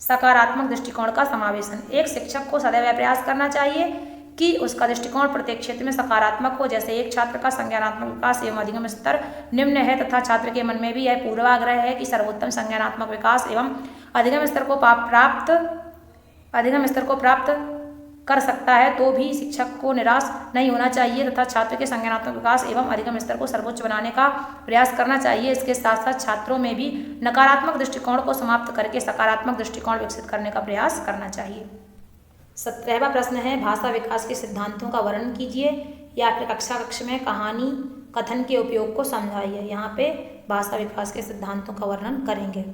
सकारात्मक दृष्टिकोण का समावेशन। एक शिक्षक को सदैव प्रयास करना चाहिए कि उसका दृष्टिकोण प्रत्येक क्षेत्र में सकारात्मक हो। जैसे एक छात्र का संज्ञानात्मक विकास एवं अधिगम स्तर निम्न है तथा छात्र के मन में भी यह पूर्वाग्रह है कि सर्वोत्तम संज्ञानात्मक विकास एवं अधिगम स्तर को प्राप्त कर सकता है, तो भी शिक्षक को निराश नहीं होना चाहिए तथा छात्र के संज्ञानात्मक विकास एवं अधिगम स्तर को सर्वोच्च बनाने का प्रयास करना चाहिए। इसके साथ साथ छात्रों में भी नकारात्मक दृष्टिकोण को समाप्त करके सकारात्मक दृष्टिकोण विकसित करने का प्रयास करना चाहिए। 17वां प्रश्न है भाषा विकास के सिद्धांतों का वर्णन कीजिए या फिर कक्षा कक्ष में कहानी कथन के उपयोग को समझाइए। यहाँ पे भाषा विकास के सिद्धांतों का वर्णन करेंगे।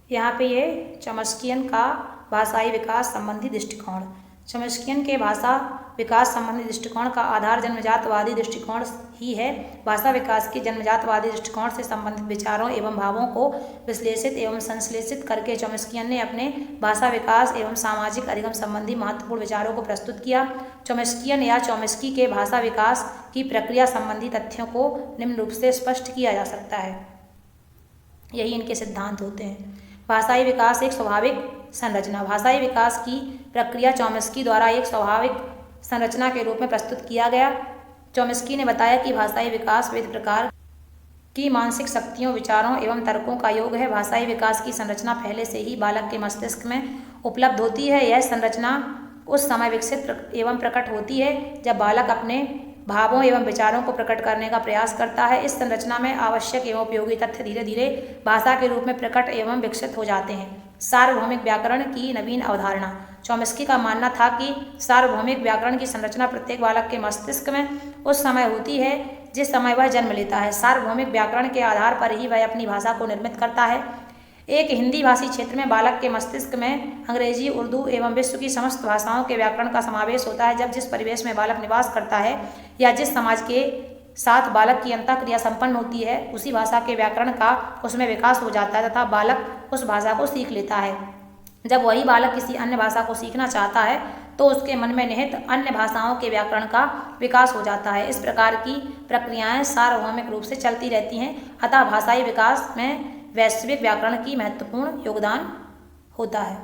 यहाँ पे ये चॉम्स्कियन का भाषाई विकास संबंधी दृष्टिकोण। चॉम्स्कियन के भाषा विकास संबंधी दृष्टिकोण का आधार जन्मजातवादी दृष्टिकोण ही है। भाषा विकास के जन्मजातवादी दृष्टिकोण से संबंधित विचारों एवं भावों को विश्लेषित एवं संश्लेषित करके चॉम्स्कियन ने अपने भाषा विकास एवं सामाजिक अधिगम संबंधी महत्वपूर्ण विचारों को प्रस्तुत किया। चॉम्स्कियन या चॉम्स्की के भाषा विकास की प्रक्रिया संबंधी तथ्यों को निम्न रूप से स्पष्ट किया जा सकता है। यही इनके सिद्धांत होते हैं। भाषाई विकास एक स्वाभाविक संरचना। भाषाई विकास की प्रक्रिया चॉम्स्की द्वारा एक स्वाभाविक संरचना के रूप में प्रस्तुत किया गया। चॉम्स्की ने बताया कि भाषाई विकास विविध प्रकार की मानसिक शक्तियों, विचारों एवं तर्कों का योग है। भाषाई विकास की संरचना पहले से ही बालक के मस्तिष्क में उपलब्ध होती है। यह संरचना उस समय विकसित एवं प्रकट होती है जब बालक अपने भावों एवं विचारों को प्रकट करने का प्रयास करता है। इस संरचना में आवश्यक एवं उपयोगी तथ्य धीरे धीरे भाषा के रूप में प्रकट एवं विकसित हो जाते हैं। सार्वभौमिक व्याकरण की नवीन अवधारणा। चॉम्स्की का मानना था कि सार्वभौमिक व्याकरण की संरचना प्रत्येक बालक के मस्तिष्क में उस समय होती है जिस समय वह जन्म लेता है। सार्वभौमिक व्याकरण के आधार पर ही वह अपनी भाषा को निर्मित करता है। एक हिंदी भाषी क्षेत्र में बालक के मस्तिष्क में अंग्रेजी, उर्दू एवं विश्व की समस्त भाषाओं के व्याकरण का समावेश होता है। जब जिस परिवेश में बालक निवास करता है या जिस समाज के साथ बालक की अंतःक्रिया संपन्न होती है, उसी भाषा के व्याकरण का उसमें विकास हो जाता है तथा बालक उस भाषा को सीख लेता है। जब वही बालक किसी अन्य भाषा को सीखना चाहता है तो उसके मन में निहित अन्य भाषाओं के व्याकरण का विकास हो जाता है। इस प्रकार की प्रक्रियाएं सार्वभौमिक रूप से चलती रहती हैं। अतः भाषाई विकास में वैश्विक व्याकरण की महत्वपूर्ण योगदान होता है।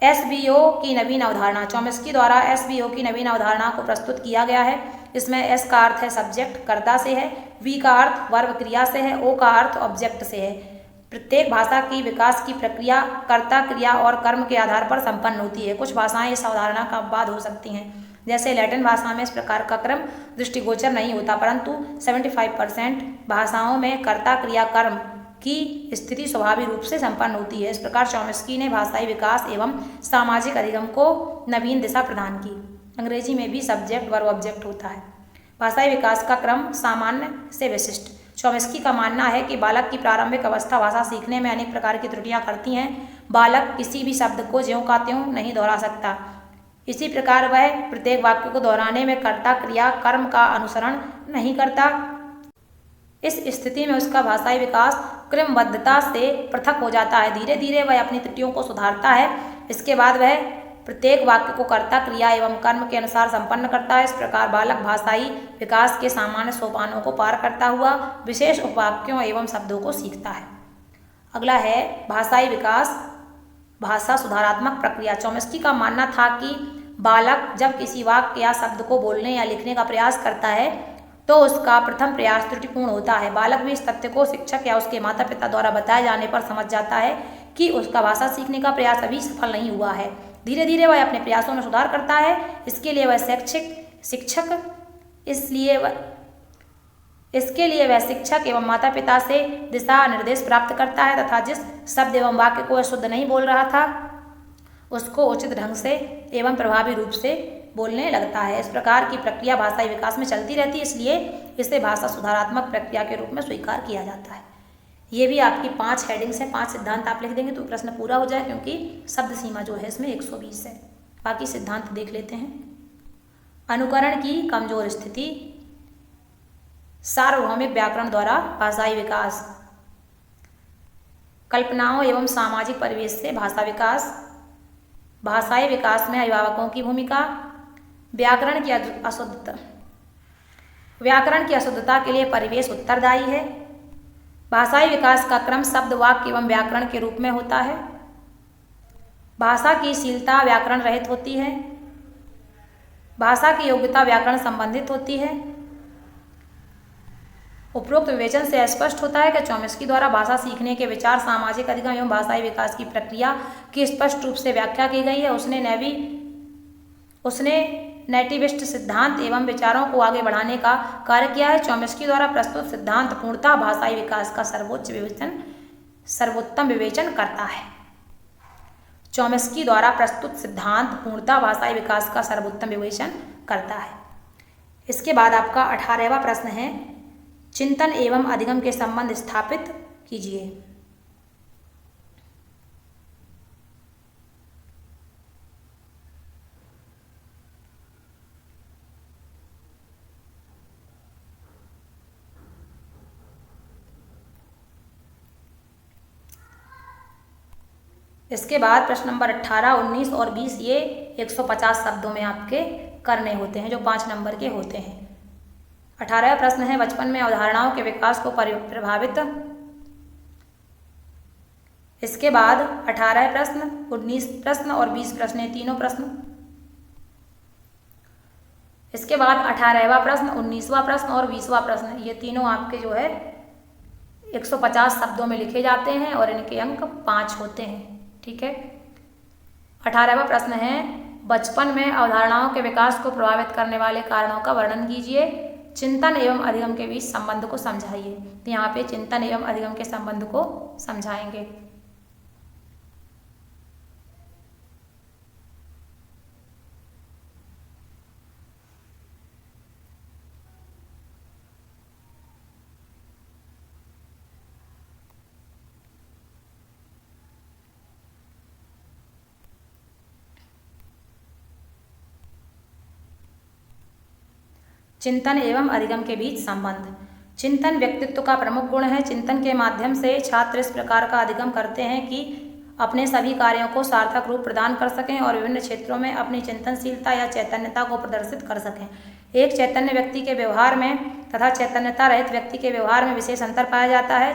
एसवीओ की नवीन अवधारणा। चॉम्स्की द्वारा एसवीओ की नवीन अवधारणा को प्रस्तुत किया गया है। इसमें एस का अर्थ है सब्जेक्ट, कर्ता से है, वी का अर्थ वर्ब क्रिया से है, ओ का अर्थ ऑब्जेक्ट से है। प्रत्येक भाषा की विकास की प्रक्रिया कर्ता, क्रिया और कर्म के आधार पर संपन्न होती है। कुछ भाषाएं इस अवधारणा का अपवाद हो सकती हैं। जैसे लैटिन भाषा में इस प्रकार का क्रम दृष्टिगोचर नहीं होता, परंतु 75% भाषाओं में कर्ता, क्रिया, कर्म की स्थिति स्वाभाविक रूप से संपन्न होती है। इस प्रकार चॉम्स्की ने भाषाई विकास एवं सामाजिक अधिगम को नवीन दिशा प्रदान की। अंग्रेजी में भी सब्जेक्ट, वर्ब, ऑब्जेक्ट होता है। भाषाई विकास का क्रम सामान्य से विशिष्ट। चॉम्स्की का मानना है कि बालक की प्रारंभिक अवस्था भाषा सीखने में अनेक प्रकार की त्रुटियां करती हैं। बालक किसी भी शब्द को ज्यों का त्यों नहीं दोहरा सकता। इसी प्रकार वह प्रत्येक वाक्य को दोहराने में कर्ता, क्रिया, कर्म का अनुसरण नहीं करता। इस स्थिति में उसका भाषाई विकास क्रमबद्धता से पृथक हो जाता है। धीरे धीरे वह अपनी त्रुटियों को सुधारता है। इसके बाद वह प्रत्येक वाक्य को कर्ता, क्रिया एवं कर्म के अनुसार संपन्न करता है। इस प्रकार बालक भाषाई विकास के सामान्य सोपानों को पार करता हुआ विशेष उपवाक्यों एवं शब्दों को सीखता है। अगला है भाषाई विकास, भाषा सुधारात्मक प्रक्रिया। चॉम्स्की का मानना था कि बालक जब किसी वाक्य या शब्द को बोलने या लिखने का प्रयास करता है तो उसका प्रथम प्रयास त्रुटिपूर्ण होता है। बालक भी इस तथ्य को शिक्षक या उसके माता पिता द्वारा बताए जाने पर समझ जाता है कि उसका भाषा सीखने का प्रयास अभी सफल नहीं हुआ है। धीरे धीरे वह अपने प्रयासों में सुधार करता है। इसके लिए वह शिक्षक एवं माता पिता से दिशा निर्देश प्राप्त करता है तथा जिस शब्द एवं वाक्य को वह शुद्ध नहीं बोल रहा था उसको उचित ढंग से एवं प्रभावी रूप से बोलने लगता है। इस प्रकार की प्रक्रिया भाषाई विकास में चलती रहती है, इसलिए इसे भाषा सुधारात्मक प्रक्रिया के रूप में स्वीकार किया जाता है। ये भी आपकी 5 हेडिंग्स है, 5 सिद्धांत आप लिख देंगे तो प्रश्न पूरा हो जाए, क्योंकि शब्द सीमा जो है इसमें 120 है। बाकी सिद्धांत देख लेते हैं। अनुकरण की कमजोर स्थिति, सार्वभौमिक व्याकरण द्वारा भाषाई विकास, कल्पनाओं एवं सामाजिक परिवेश से भाषा विकास, भाषाई विकास में अभिभावकों की भूमिका, व्याकरण की अशुद्धता, व्याकरण की अशुद्धता के लिए परिवेश उत्तरदायी है। भाषाई विकास का क्रम शब्द, वाक्य एवं व्याकरण के रूप में होता है। भाषा की शीलता व्याकरण रहित होती है। भाषा की योग्यता व्याकरण संबंधित होती है। उपरोक्त विवेचन से स्पष्ट होता है कि चॉम्स्की द्वारा भाषा सीखने के विचार, सामाजिक अधिगम एवं भाषाई विकास की प्रक्रिया की स्पष्ट रूप से व्याख्या की गई है। उसने नेटिविस्ट सिद्धांत एवं विचारों को आगे बढ़ाने का कार्य किया है। चॉम्स्की द्वारा प्रस्तुत सिद्धांत पूर्णतः भाषाई विकास का सर्वोत्तम विवेचन करता है। चॉम्स्की द्वारा प्रस्तुत सिद्धांत पूर्णतः भाषाई विकास का सर्वोत्तम विवेचन करता है। इसके बाद आपका 18वां प्रश्न है, चिंतन एवं अधिगम के संबंध स्थापित कीजिए। इसके बाद प्रश्न नंबर 18, 19 और 20 ये 150 शब्दों में आपके करने होते हैं, जो 5 नंबर के होते हैं। 18वां प्रश्न है, बचपन में अवधारणाओं के विकास को प्रभावित। इसके बाद 18 प्रश्न, 19 प्रश्न और 20 प्रश्न, ये तीनों प्रश्न। इसके बाद 18वां प्रश्न, 19वां प्रश्न और 20वां प्रश्न, ये तीनों आपके जो है 150 शब्दों में लिखे जाते हैं और इनके अंक 5 होते हैं। ठीक है। 18वां प्रश्न है, बचपन में अवधारणाओं के विकास को प्रभावित करने वाले कारणों का वर्णन कीजिए। चिंतन एवं अधिगम के बीच संबंध को समझाइए। तो यहाँ पे चिंतन एवं अधिगम के संबंध को समझाएंगे। चिंतन एवं अधिगम के बीच संबंध। चिंतन व्यक्तित्व का प्रमुख गुण है। चिंतन के माध्यम से छात्र इस प्रकार का अधिगम करते हैं कि अपने सभी कार्यों को सार्थक रूप प्रदान कर सकें और विभिन्न क्षेत्रों में अपनी चिंतनशीलता या चैतन्यता को प्रदर्शित कर सकें। एक चैतन्य व्यक्ति के व्यवहार में तथा चैतन्यता रहित व्यक्ति के व्यवहार में विशेष अंतर पाया जाता है।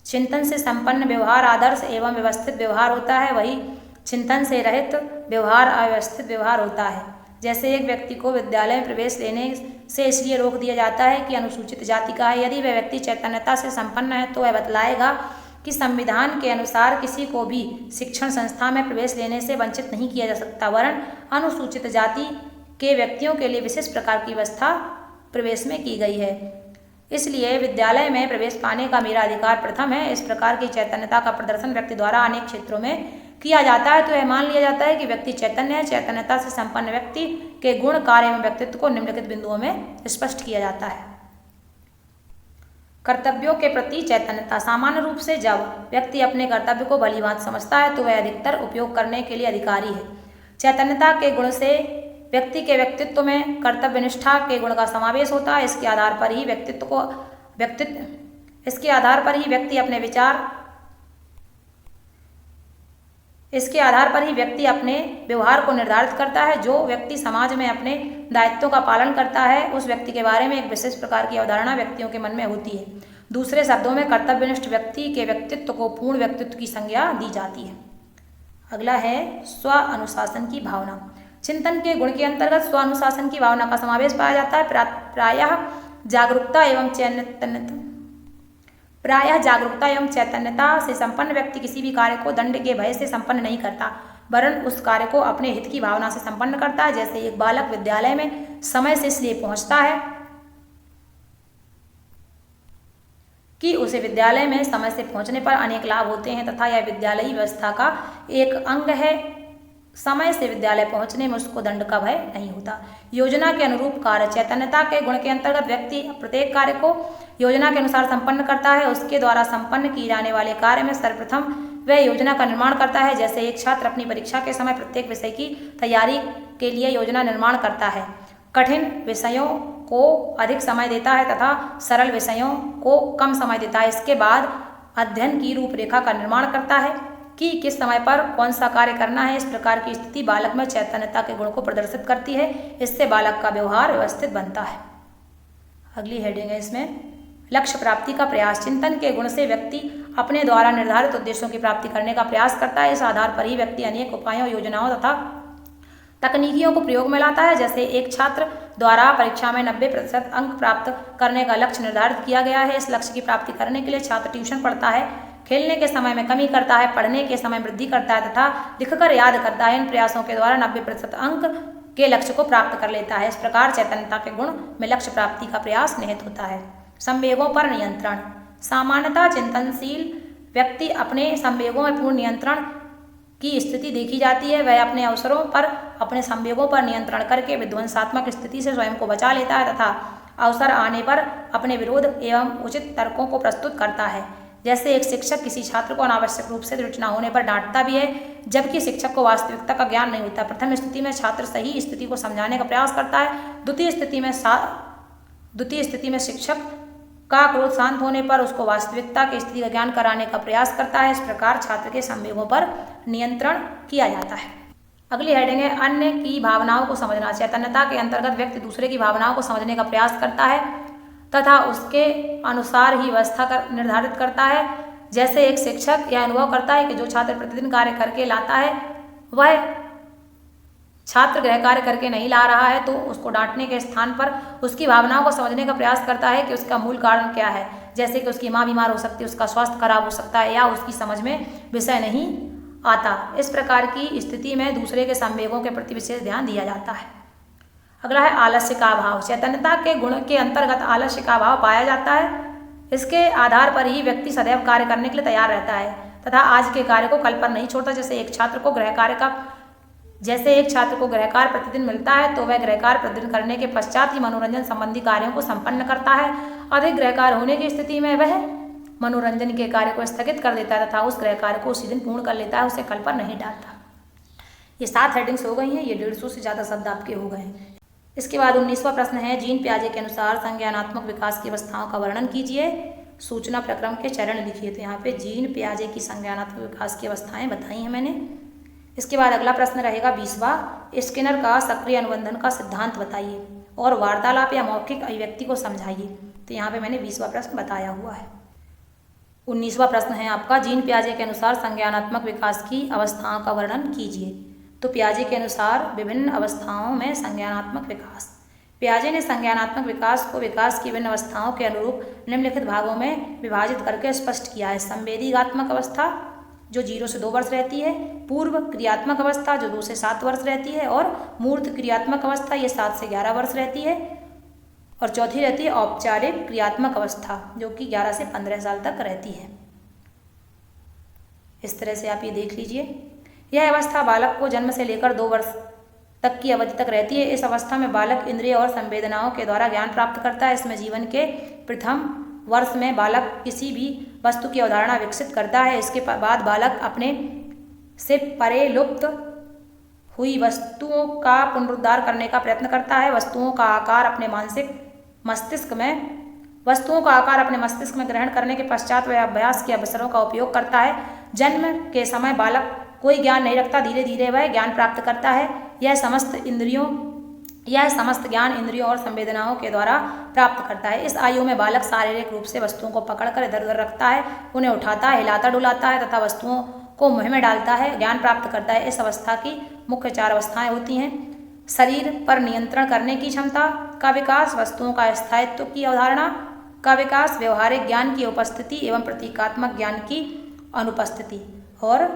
चिंतन से संपन्न व्यवहार आदर्श एवं व्यवस्थित व्यवहार होता है, वही चिंतन से रहित व्यवहार अव्यवस्थित व्यवहार होता है। जैसे एक व्यक्ति को विद्यालय में प्रवेश लेने से इसलिए रोक दिया जाता है कि अनुसूचित जाति का है। यदि वह व्यक्ति चैतन्यता से संपन्न है तो वह बतलाएगा कि संविधान के अनुसार किसी को भी शिक्षण संस्था में प्रवेश लेने से वंचित नहीं किया जा सकता, वरन अनुसूचित जाति के व्यक्तियों के लिए विशेष प्रकार की व्यवस्था प्रवेश में की गई है। इसलिए विद्यालय में प्रवेश पाने का मेरा अधिकार प्रथम है। इस प्रकार की चैतन्यता का प्रदर्शन व्यक्ति द्वारा अनेक क्षेत्रों में किया जाता है तो यह मान लिया जाता है कि व्यक्ति चैतन्य है। चैतन्यता से संपन्न व्यक्ति के गुण, कार्य एवं व्यक्तित्व को निम्नलिखित बिंदुओं में स्पष्ट किया जाता है। कर्तव्यों के प्रति चैतन्यता। सामान्य रूप से जब व्यक्ति अपने कर्तव्य को भलीभांति समझता है तो वह अधिकतर उपयोग करने के लिए अधिकारी है। चैतन्यता के गुण से व्यक्ति के व्यक्तित्व में कर्तव्यनिष्ठा के गुण का समावेश होता है। इसके आधार पर ही व्यक्ति अपने व्यवहार को निर्धारित करता है। जो व्यक्ति समाज में अपने दायित्वों का पालन करता है उस व्यक्ति के बारे में एक विशेष प्रकार की अवधारणा व्यक्तियों के मन में होती है। दूसरे शब्दों में कर्तव्यनिष्ठ व्यक्ति के व्यक्तित्व को पूर्ण व्यक्तित्व की संज्ञा दी जाती है। अगला है स्व अनुशासन की भावना। चिंतन के गुण के अंतर्गत स्व अनुशासन की भावना का समावेश पाया जाता है। प्रायः जागरूकता एवं चैतन्यता से संपन्न व्यक्ति किसी भी कार्य को दंड के भय से संपन्न नहीं करता, वरन उस कार्य को अपने हित की भावना से संपन्न करता है। जैसे एक बालक विद्यालय में समय से इसलिए पहुंचता है कि उसे विद्यालय में समय से पहुंचने पर अनेक लाभ होते हैं तथा यह विद्यालयी व्यवस्था का एक अंग है। समय से विद्यालय पहुंचने में उसको दंड का भय नहीं होता। योजना के अनुरूप कार्य। चैतन्यता के गुण के अंतर्गत व्यक्ति प्रत्येक कार्य को योजना के अनुसार संपन्न करता है। उसके द्वारा संपन्न किए जाने वाले कार्य में सर्वप्रथम वह योजना का निर्माण करता है। जैसे एक छात्र अपनी परीक्षा के समय प्रत्येक विषय की तैयारी के लिए योजना निर्माण करता है, कठिन विषयों को अधिक समय देता है तथा सरल विषयों को कम समय देता है। इसके बाद अध्ययन की रूपरेखा का निर्माण करता है कि किस समय पर कौन सा कार्य करना है। इस प्रकार की स्थिति बालक में चैतन्यता के गुण को प्रदर्शित करती है। इससे बालक का व्यवहार व्यवस्थित बनता है। अगली हेडिंग है इसमें लक्ष्य प्राप्ति का प्रयास। चिंतन के गुण से व्यक्ति अपने द्वारा निर्धारित उद्देश्यों की प्राप्ति करने का प्रयास करता है। इस आधार पर ही व्यक्ति अनेक उपायों, योजनाओं तथा तकनीकियों को प्रयोग में लाता है। जैसे एक छात्र द्वारा परीक्षा में 90% अंक प्राप्त करने का लक्ष्य निर्धारित किया गया है। इस लक्ष्य की प्राप्ति करने के लिए छात्र ट्यूशन पढ़ता है, खेलने के समय में कमी करता है, पढ़ने के समय वृद्धि करता है तथा लिखकर याद करता है। इन प्रयासों के द्वारा 90% अंक के लक्ष्य को प्राप्त कर लेता है। इस प्रकार चैतन्यता के गुण में लक्ष्य प्राप्ति का प्रयास निहित होता है। संवेगों पर नियंत्रण। सामान्यतः चिंतनशील व्यक्ति अपने संवेगों में पूर्ण नियंत्रण की स्थिति देखी जाती है। वह अपने अवसरों पर अपने संवेगों पर नियंत्रण करके विध्वंसात्मक स्थिति से स्वयं को बचा लेता है तथा अवसर आने पर अपने विरोध एवं उचित तर्कों को प्रस्तुत करता है। जैसे एक शिक्षक किसी छात्र को अनावश्यक रूप से त्रुटि न होने पर डांटता भी है, जबकि शिक्षक को वास्तविकता का ज्ञान नहीं होता। प्रथम स्थिति में छात्र सही स्थिति को समझाने का प्रयास करता है। द्वितीय स्थिति में शिक्षक का क्रोध शांत होने पर उसको वास्तविकता की स्थिति का ज्ञान कराने का प्रयास करता है। इस प्रकार छात्र के संवेगों पर नियंत्रण किया जाता है। अगली हेडिंग है अन्य की भावनाओं को समझना। चैतन्यता के अंतर्गत व्यक्ति दूसरे की भावनाओं को समझने का प्रयास करता है तथा उसके अनुसार ही व्यवस्था निर्धारित करता है। जैसे एक शिक्षक यह अनुभव करता है कि जो छात्र प्रतिदिन कार्य करके लाता है वह छात्र गृह कार्य करके नहीं ला रहा है, तो उसको डांटने के स्थान पर उसकी भावनाओं को समझने का प्रयास करता है कि उसका मूल कारण क्या है। जैसे कि उसकी माँ बीमार हो सकती है, उसका स्वास्थ्य खराब हो सकता है या उसकी समझ में विषय नहीं आता। इस प्रकार की स्थिति में दूसरे के संवेगों के प्रति विशेष ध्यान दिया जाता है। अगला है आलस्य का अभाव। चैतन्यता के गुण के अंतर्गत आलस्य का अभाव पाया जाता है। इसके आधार पर ही व्यक्ति सदैव कार्य करने के लिए तैयार रहता है तथा आज के कार्य को कल पर नहीं छोड़ता। जैसे एक छात्र को गृह कार्य प्रतिदिन मिलता है तो वह गृह कार्य प्रतिदिन करने के पश्चात ही मनोरंजन संबंधी कार्यों को संपन्न करता है। अधिक गृह कार्य होने की स्थिति में वह मनोरंजन के कार्य को स्थगित कर देता है तथा उस गृह कार्य को उसी दिन पूर्ण कर लेता है, उसे कल पर नहीं डालता। ये 7 हेडिंग्स हो गई हैं। ये 150 से ज़्यादा शब्द आपके हो गए हैं। इसके बाद 19वां प्रश्न है जीन पियाजे के अनुसार संज्ञानात्मक विकास की अवस्थाओं का वर्णन कीजिए। सूचना प्रक्रम के चरण लिखिए। तो यहाँ पे जीन पियाजे की संज्ञानात्मक विकास की अवस्थाएं बताई हैं मैंने। इसके बाद अगला प्रश्न रहेगा 20वां स्किनर का सक्रिय अनुबंधन का सिद्धांत बताइए और वार्तालाप या मौखिक अभिव्यक्ति को समझाइए। तो यहाँ पे मैंने 20वां प्रश्न बताया हुआ है। 19वां प्रश्न है आपका जीन पियाजे के अनुसार संज्ञानात्मक विकास की अवस्थाओं का वर्णन कीजिए। तो पियाजे के अनुसार विभिन्न अवस्थाओं में संज्ञानात्मक विकास। पियाजे ने संज्ञानात्मक विकास को विकास की विभिन्न अवस्थाओं के अनुरूप निम्नलिखित भागों में विभाजित करके स्पष्ट किया है। संवेदीगात्मक अवस्था जो 0 से 2 वर्ष रहती है, पूर्व क्रियात्मक अवस्था जो 2 से 7 वर्ष रहती है और मूर्त क्रियात्मक अवस्था ये 7 से 11 वर्ष रहती है और चौथी रहती है औपचारिक क्रियात्मक अवस्था जो कि 11 से 15 साल तक रहती है। इस तरह से आप ये देख लीजिए। यह अवस्था बालक को जन्म से लेकर 2 वर्ष तक की अवधि तक रहती है। इस अवस्था में बालक इंद्रिय और संवेदनाओं के द्वारा ज्ञान प्राप्त करता है। इसमें जीवन के प्रथम वर्ष में बालक किसी भी वस्तु की अवधारणा विकसित करता है। इसके बाद बालक अपने से परे लुप्त हुई वस्तुओं का पुनरुद्धार करने का प्रयत्न करता है। वस्तुओं का आकार अपने मस्तिष्क में ग्रहण करने के पश्चात वह अभ्यास के अवसरों का उपयोग करता है। जन्म के समय बालक कोई ज्ञान नहीं रखता, धीरे धीरे वह ज्ञान प्राप्त करता है। यह समस्त ज्ञान इंद्रियों और संवेदनाओं के द्वारा प्राप्त करता है। इस आयु में बालक शारीरिक रूप से वस्तुओं को पकड़कर इधर उधर रखता है, उन्हें उठाता है, हिलाता डुलाता है तथा वस्तुओं को मुँह में डालता है, ज्ञान प्राप्त करता है। इस अवस्था की मुख्य 4 अवस्थाएं होती हैं। शरीर पर नियंत्रण करने की क्षमता का विकास, वस्तुओं का स्थायित्व की अवधारणा का विकास, व्यवहारिक ज्ञान की उपस्थिति एवं प्रतीकात्मक ज्ञान की अनुपस्थिति और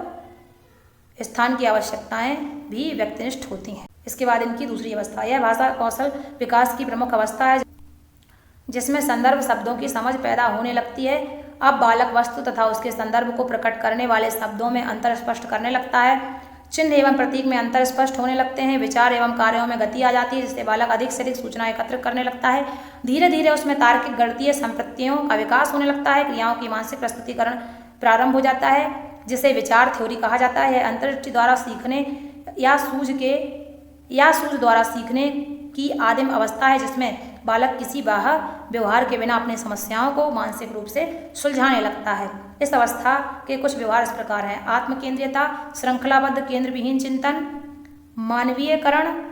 स्थान की आवश्यकताएं भी व्यक्तिनिष्ठ होती हैं। इसके बाद इनकी दूसरी अवस्था, यह भाषा कौशल विकास की प्रमुख अवस्था है जिसमें संदर्भ शब्दों की समझ पैदा होने लगती है। अब बालक वस्तु तथा उसके संदर्भ को प्रकट करने वाले शब्दों में अंतर स्पष्ट करने लगता है। चिन्ह एवं प्रतीक में अंतर स्पष्ट होने लगते हैं। विचार एवं कार्यों में गति आ जाती है जिससे बालक अधिक से अधिक सूचना एकत्र करने लगता है। धीरे धीरे उसमें तार्किक गणितीय संप्रत्ययों का विकास होने लगता है। क्रियाओं की मानसिक प्रस्तुतिकरण प्रारंभ हो जाता है जिसे विचार थ्योरी कहा जाता है। अंतर्दृष्टि द्वारा सीखने या सूझ द्वारा सीखने की आदिम अवस्था है जिसमें बालक किसी बाह्य व्यवहार के बिना अपनी समस्याओं को मानसिक रूप से सुलझाने लगता है। इस अवस्था के कुछ व्यवहार इस प्रकार हैं: आत्मकेंद्रियता, श्रृंखलाबद्ध केंद्र विहीन चिंतन, मानवीयकरण।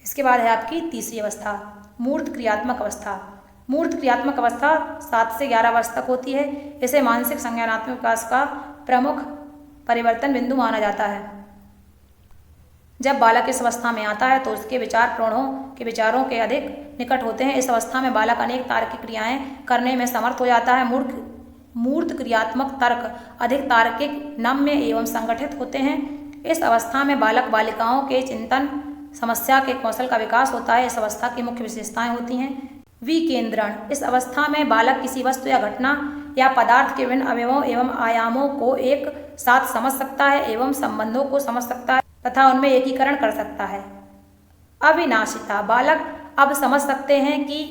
इसके बाद है आपकी तीसरी अवस्था, मूर्त क्रियात्मक अवस्था। मूर्त क्रियात्मक अवस्था 7 से 11 वर्ष तक होती है। इसे मानसिक संज्ञानात्मक विकास का प्रमुख परिवर्तन बिंदु माना जाता है। जब बालक इस अवस्था में आता है तो उसके विचार प्रौढ़ों के विचारों के अधिक निकट होते हैं। इस अवस्था में बालक अनेक तार्किक क्रियाएं करने में समर्थ हो जाता है। मूर्त क्रियात्मक तर्क अधिक तार्किक, नम्य एवं संगठित होते हैं। इस अवस्था में बालक बालिकाओं के चिंतन, समस्या के कौशल का विकास होता है। इस अवस्था की मुख्य विशेषताएं होती हैं: विकेंद्रण। इस अवस्था में बालक किसी वस्तु या घटना या पदार्थ के विभिन्न अवयवों एवं आयामों को एक साथ समझ सकता है एवं संबंधों को समझ सकता है तथा उनमें एकीकरण कर सकता है। अविनाशिता। बालक अब समझ सकते हैं कि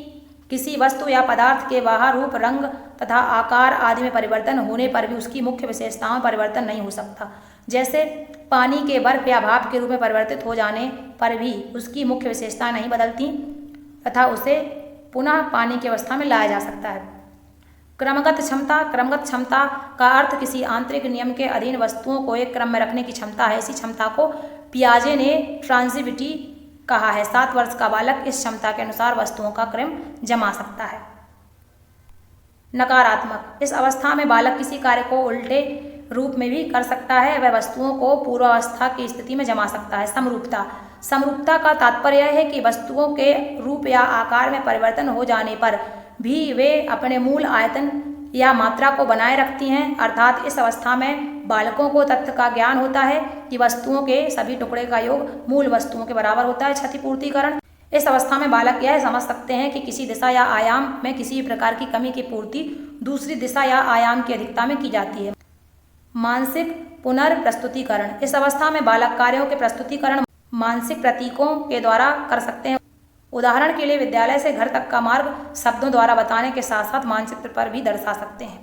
किसी वस्तु या पदार्थ के बाहर रूप, रंग तथा आकार आदि में परिवर्तन होने पर भी उसकी मुख्य विशेषताओं में परिवर्तन नहीं हो सकता। जैसे पानी के बर्फ या भाप के रूप में परिवर्तित हो जाने पर भी उसकी मुख्य विशेषताएं नहीं बदलती तथा उसे पुनः पानी की अवस्था में लाया जा सकता है। क्रमगत क्षमता। क्रमगत क्षमता का अर्थ किसी आंतरिक नियम के अधीन वस्तुओं को एक क्रम में रखने की क्षमता है। इसी क्षमता को पियाजे ने ट्रांजिटिविटी कहा है। 7 वर्ष का बालक इस क्षमता के अनुसार वस्तुओं का क्रम जमा सकता है। नकारात्मक। इस अवस्था में बालक किसी कार्य को उल्टे रूप में भी कर सकता है। वह वस्तुओं को पूर्वावस्था की स्थिति में जमा सकता है। समरूपता। समरूपता का तात्पर्य यह है कि वस्तुओं के रूप या आकार में परिवर्तन हो जाने पर भी वे अपने मूल आयतन या मात्रा को बनाए रखती हैं। अर्थात इस अवस्था में बालकों को तथ्य का ज्ञान होता है कि वस्तुओं के सभी टुकड़े का योग मूल वस्तुओं के बराबर होता है। क्षतिपूर्तिकरण। इस अवस्था में बालक यह समझ सकते हैं कि किसी दिशा या आयाम में किसी भी प्रकार की कमी की पूर्ति दूसरी दिशा या आयाम की अधिकता में की जाती है। मानसिक पुनर्प्रस्तुतिकरण। इस अवस्था में बालक कार्यों के प्रस्तुतिकरण मानसिक प्रतीकों के द्वारा कर सकते हैं। उदाहरण के लिए विद्यालय से घर तक का मार्ग शब्दों द्वारा बताने के साथ साथ मानचित्र पर भी दर्शा सकते हैं।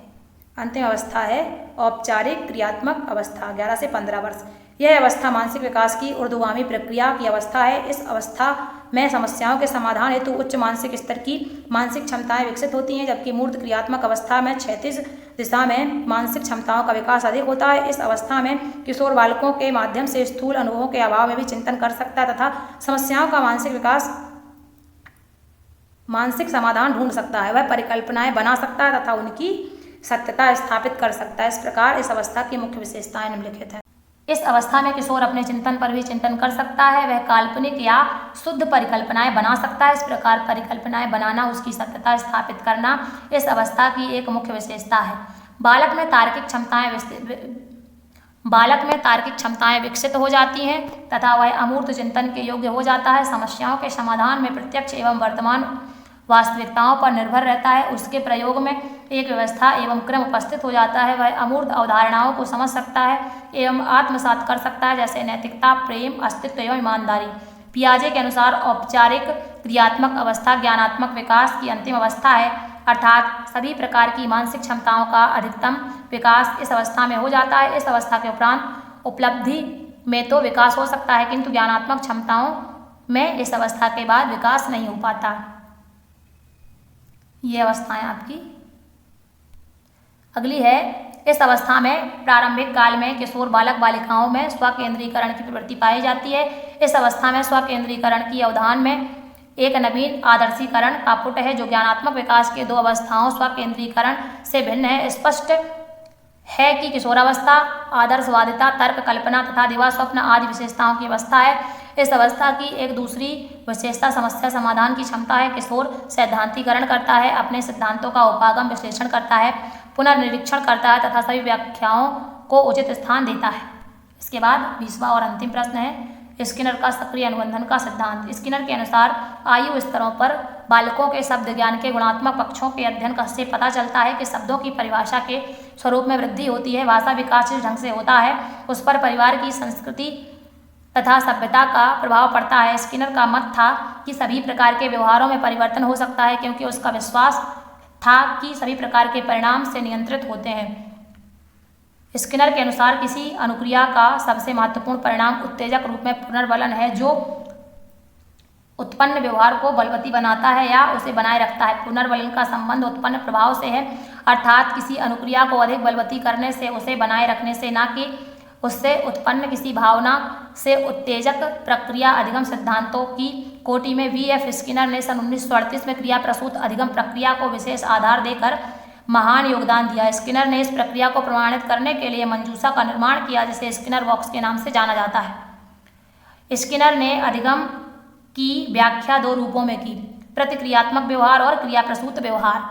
अंतिम अवस्था है औपचारिक क्रियात्मक अवस्था, 11 से 15 वर्ष। यह अवस्था मानसिक विकास की ऊर्ध्वगामी प्रक्रिया की अवस्था है। इस अवस्था में समस्याओं के समाधान हेतु उच्च मानसिक स्तर की मानसिक क्षमताएं विकसित होती हैं, जबकि मूर्त क्रियात्मक अवस्था में क्षैतिज दिशा में मानसिक क्षमताओं का विकास अधिक होता है। इस अवस्था में किशोर बालकों के माध्यम से स्थूल अनुभवों के अभाव में भी चिंतन कर सकता है तथा समस्याओं का मानसिक समाधान ढूंढ सकता है। वह परिकल्पनाएं बना सकता है तथा उनकी सत्यता स्थापित कर सकता है। इस प्रकार इस अवस्था की मुख्य विशेषताएं निम्नलिखित हैं। इस अवस्था में किशोर अपने चिंतन पर भी चिंतन कर सकता है। वह काल्पनिक या शुद्ध परिकल्पनाएं बना सकता है। इस प्रकार परिकल्पनाएं बनाना, उसकी सत्यता स्थापित करना इस अवस्था की एक मुख्य विशेषता है। बालक में तार्किक क्षमताएं विकसित हो जाती हैं तथा वह अमूर्त चिंतन के योग्य हो जाता है। समस्याओं के समाधान में प्रत्यक्ष एवं वर्तमान वास्तविकताओं पर निर्भर रहता है। उसके प्रयोग में एक व्यवस्था एवं क्रम उपस्थित हो जाता है। वह अमूर्त अवधारणाओं को समझ सकता है एवं आत्मसात कर सकता है, जैसे नैतिकता, प्रेम, अस्तित्व एवं ईमानदारी। पियाजे के अनुसार औपचारिक क्रियात्मक अवस्था ज्ञानात्मक विकास की अंतिम अवस्था है, अर्थात सभी प्रकार की मानसिक क्षमताओं का अधिकतम विकास इस अवस्था में हो जाता है। इस अवस्था के उपरांत उपलब्धि में तो विकास हो सकता है, किंतु ज्ञानात्मक क्षमताओं में इस अवस्था के बाद विकास नहीं हो पाता। ये अवस्थाएं आपकी। अगली है, इस अवस्था में प्रारंभिक काल में किशोर बालक बालिकाओं में स्वकेंद्रीकरण की प्रवृत्ति पाई जाती है। इस अवस्था में स्वकेंद्रीकरण की अवधान में एक नवीन आदर्शीकरण का पुट है, जो ज्ञानात्मक विकास के 2 अवस्थाओं स्वकेंद्रीकरण से भिन्न है। स्पष्ट है कि किशोरावस्था आदर्शवादिता, तर्क, कल्पना तथा दिवा स्वप्न आदि विशेषताओं की अवस्था है। इस अवस्था की एक दूसरी विशेषता समस्या समाधान की क्षमता है। किशोर सैद्धांतिकरण करता है, अपने सिद्धांतों का उपागम विश्लेषण करता है, पुनर्निरीक्षण करता है तथा सभी व्याख्याओं को उचित स्थान देता है। इसके बाद 20वां और अंतिम प्रश्न है स्किनर का सक्रिय अनुबंधन का सिद्धांत। स्किनर के अनुसार आयु स्तरों पर बालकों के शब्द ज्ञान के गुणात्मक पक्षों के अध्ययन से पता चलता है कि शब्दों की परिभाषा के स्वरूप में वृद्धि होती है। भाषा विकास जिस ढंग से होता है उस पर परिवार की संस्कृति तथा सभ्यता का प्रभाव पड़ता है। स्किनर का मत था कि सभी प्रकार के व्यवहारों में परिवर्तन हो सकता है, क्योंकि उसका विश्वास था कि सभी प्रकार के परिणाम से नियंत्रित होते हैं। स्किनर के अनुसार किसी अनुक्रिया का सबसे महत्वपूर्ण परिणाम उत्तेजक रूप में पुनर्वलन है, जो उत्पन्न व्यवहार को बलवती बनाता है या उसे बनाए रखता है। पुनर्बलन का संबंध उत्पन्न प्रभाव से है, अर्थात किसी अनुक्रिया को अधिक बलवती करने से, उसे बनाए रखने से, न कि उससे उत्पन्न किसी भावना से। उत्तेजक प्रक्रिया अधिगम सिद्धांतों की कोटि में V.F. स्किनर ने सन 1938 में क्रिया प्रसूत अधिगम प्रक्रिया को विशेष आधार देकर महान योगदान दिया। स्किनर ने इस प्रक्रिया को प्रमाणित करने के लिए मंजूषा का निर्माण किया, जिसे स्किनर बॉक्स के नाम से जाना जाता है। स्किनर ने अधिगम की व्याख्या दो रूपों में की, प्रतिक्रियात्मक व्यवहार और क्रिया प्रसूत व्यवहार।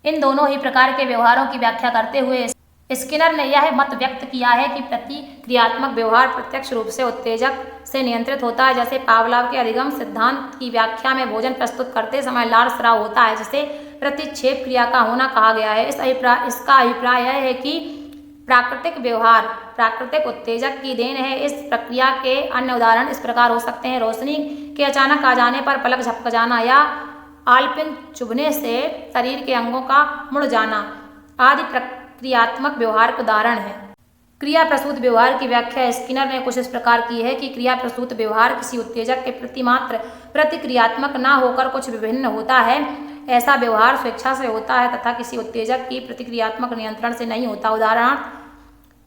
इन दोनों ही प्रकार के व्यवहारों की व्याख्या करते हुए स्किनर ने यह मत व्यक्त किया है कि प्रतिक्रियात्मक व्यवहार प्रत्यक्ष रूप से उत्तेजक से नियंत्रित होता है। जैसे पावलोव के अधिगम सिद्धांत की व्याख्या में भोजन प्रस्तुत करते समय लार स्राव होता है, जिसे प्रतिक्षेप क्रिया का होना कहा गया है। इसका अभिप्राय यह है कि प्राकृतिक व्यवहार प्राकृतिक उत्तेजक की देन है। इस प्रक्रिया के अन्य उदाहरण इस प्रकार हो सकते हैं: रोशनी के अचानक आ जाने पर पलक झपक जाना, या आलपिन चुभने से शरीर के अंगों का मुड़ जाना आदि क्रियात्मक व्यवहार के उदाहरण है। क्रिया प्रसूत व्यवहार की व्याख्या स्किनर ने कुछ इस प्रकार की है कि क्रिया प्रसूत व्यवहार किसी उत्तेजक के प्रति मात्र प्रतिक्रियात्मक न होकर कुछ विभिन्न होता है। ऐसा व्यवहार स्वेच्छा से होता है तथा किसी उत्तेजक की प्रतिक्रियात्मक नियंत्रण से नहीं होता। उदाहरण,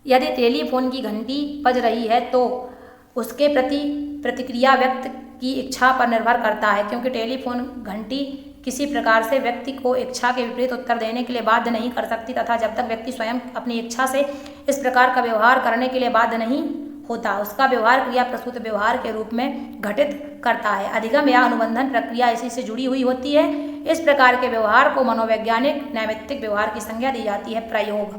यदि टेलीफोन की घंटी बज रही है तो उसके प्रति प्रतिक्रिया व्यक्ति की इच्छा पर निर्भर करता है, क्योंकि टेलीफोन घंटी किसी प्रकार से व्यक्ति को इच्छा के विपरीत उत्तर देने के लिए बाध्य नहीं कर सकती तथा जब तक व्यक्ति स्वयं अपनी इच्छा से इस प्रकार का व्यवहार करने के लिए बाध्य नहीं होता, उसका व्यवहार क्रिया प्रसूत व्यवहार के रूप में घटित करता है। अधिगम या अनुबंधन प्रक्रिया इसी से जुड़ी हुई होती है। इस प्रकार के व्यवहार को मनोवैज्ञानिक नैमित्तिक व्यवहार की संज्ञा दी जाती है। प्रयोग।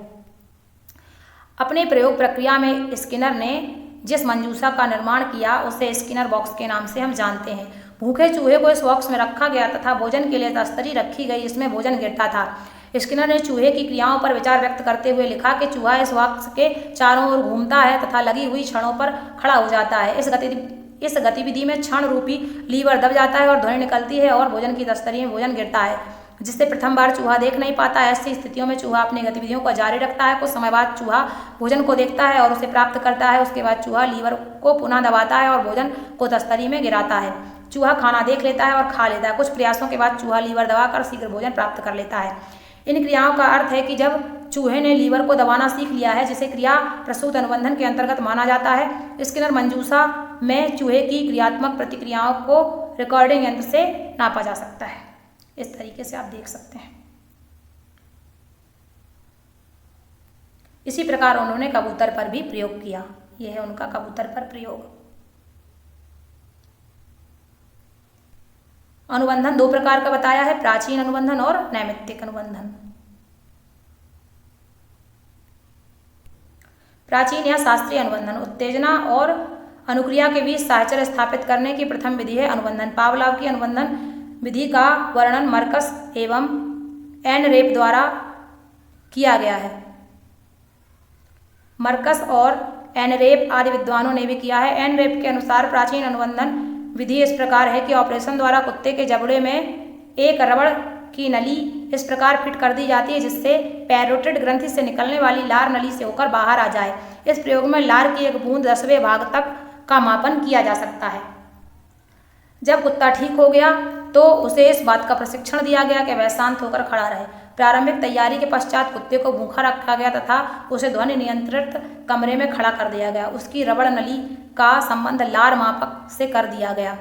अपने प्रयोग प्रक्रिया में स्किनर ने जिस मंजूषा का निर्माण किया उसे स्किनर बॉक्स के नाम से हम जानते हैं। भूखे चूहे को इस बॉक्स में रखा गया तथा भोजन के लिए तस्तरी रखी गई, इसमें भोजन गिरता था। स्किनर ने चूहे की क्रियाओं पर विचार व्यक्त करते हुए लिखा कि चूहा इस बॉक्स के चारों ओर घूमता है तथा लगी हुई छड़ों पर खड़ा हो जाता है। इस गतिविधि में क्षण रूपी लीवर दब जाता है और ध्वनि निकलती है और भोजन की तस्तरी में भोजन गिरता है, जिससे प्रथम बार चूहा देख नहीं पाता है। ऐसी स्थितियों में चूहा अपनी गतिविधियों को जारी रखता है। कुछ समय बाद चूहा भोजन को देखता है और उसे प्राप्त करता है। उसके बाद चूहा लीवर को पुनः दबाता है और भोजन को तस्तरी में गिराता है। चूहा खाना देख लेता है और खा लेता है। कुछ प्रयासों के बाद चूहा लीवर दबाकर शीघ्र भोजन प्राप्त कर लेता है। इन क्रियाओं का अर्थ है कि जब चूहे ने लीवर को दबाना सीख लिया है, जिसे क्रिया प्रसूत अनुबंधन के अंतर्गत माना जाता है। स्किनर मंजूषा में चूहे की क्रियात्मक प्रतिक्रियाओं को रिकॉर्डिंग यंत्र से नापा जा सकता है। इस तरीके से आप देख सकते हैं। इसी प्रकार उन्होंने कबूतर पर भी प्रयोग किया। यह है उनका कबूतर पर प्रयोग। अनुबंधन दो प्रकार का बताया है, प्राचीन अनुबंधन और नैमित्तिक अनुबंधन। प्राचीन या शास्त्रीय अनुबंधन उत्तेजना और अनुक्रिया के बीच साहचर्य स्थापित करने की प्रथम विधि है अनुबंधन। पावलोव की अनुबंधन विधि का वर्णन मर्कस एवं एन रेप द्वारा किया गया है। मर्कस और एन रेप आदि विद्वानों ने भी किया है। एन रेप के अनुसार प्राचीन अनुबंधन विधि इस प्रकार है कि ऑपरेशन द्वारा कुत्ते के जबड़े में एक रबड़ की नली इस प्रकार फिट कर दी जाती है जिससे पैरोटिड ग्रंथि से निकलने वाली लार नली से होकर बाहर आ जाए। इस प्रयोग में लार की एक बूंद 10वें भाग तक का मापन किया जा सकता है। जब कुत्ता ठीक हो गया तो उसे इस बात का प्रशिक्षण दिया गया कि वह शांत होकर खड़ा रहे। प्रारंभिक तैयारी के पश्चात कुत्ते को भूखा रखा गया तथा उसे ध्वनि नियंत्रित कमरे में खड़ा कर दिया गया। उसकी रबड़ नली का संबंध लार मापक से कर दिया गया।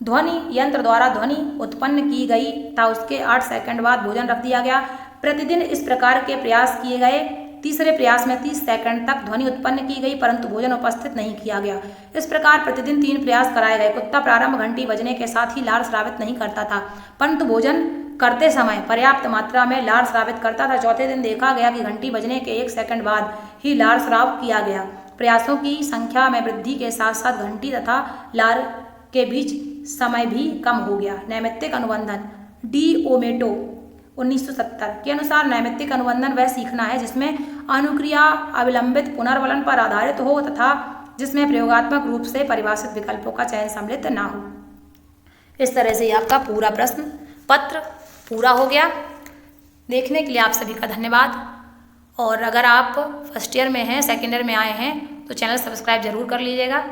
ध्वनि यंत्र द्वारा ध्वनि उत्पन्न की गई तथा उसके 8 सेकंड बाद भोजन रख दिया गया। प्रतिदिन इस प्रकार के प्रयास किए गए। तीसरे प्रयास में 30 सेकंड तक ध्वनि उत्पन्न की गई परंतु भोजन उपस्थित नहीं किया गया। इस प्रकार प्रतिदिन 3 प्रयास कराए गए। कुत्ता प्रारंभ घंटी बजने के साथ ही लार स्रावित नहीं करता था परंतु भोजन करते समय पर्याप्त मात्रा में लार स्रावित करता था। चौथे दिन देखा गया कि घंटी बजने के 1 सेकंड बाद ही लार स्राव किया गया। प्रयासों की संख्या में वृद्धि के साथ साथ घंटी तथा लार के बीच समय भी कम हो गया। नैमित्तिक अनुबंधन डी ओमेटो 1970 के अनुसार नैमित्तिक अनुबंधन वह सीखना है जिसमें अनुक्रिया अविलंबित पुनर्वलन पर आधारित हो तथा जिसमें प्रयोगात्मक रूप से परिभाषित विकल्पों का चयन सम्मिलित न हो। इस तरह से आपका पूरा प्रश्न पत्र पूरा हो गया। देखने के लिए आप सभी का धन्यवाद। और अगर आप फर्स्ट ईयर में हैं, सेकेंड ईयर में आए हैं तो चैनल सब्सक्राइब जरूर कर लीजिएगा।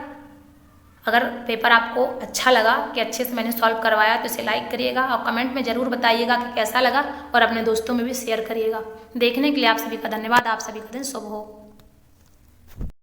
अगर पेपर आपको अच्छा लगा कि अच्छे से मैंने सॉल्व करवाया तो इसे लाइक करिएगा और कमेंट में ज़रूर बताइएगा कि कैसा लगा और अपने दोस्तों में भी शेयर करिएगा। देखने के लिए आप सभी का धन्यवाद। आप सभी का दिन शुभ हो।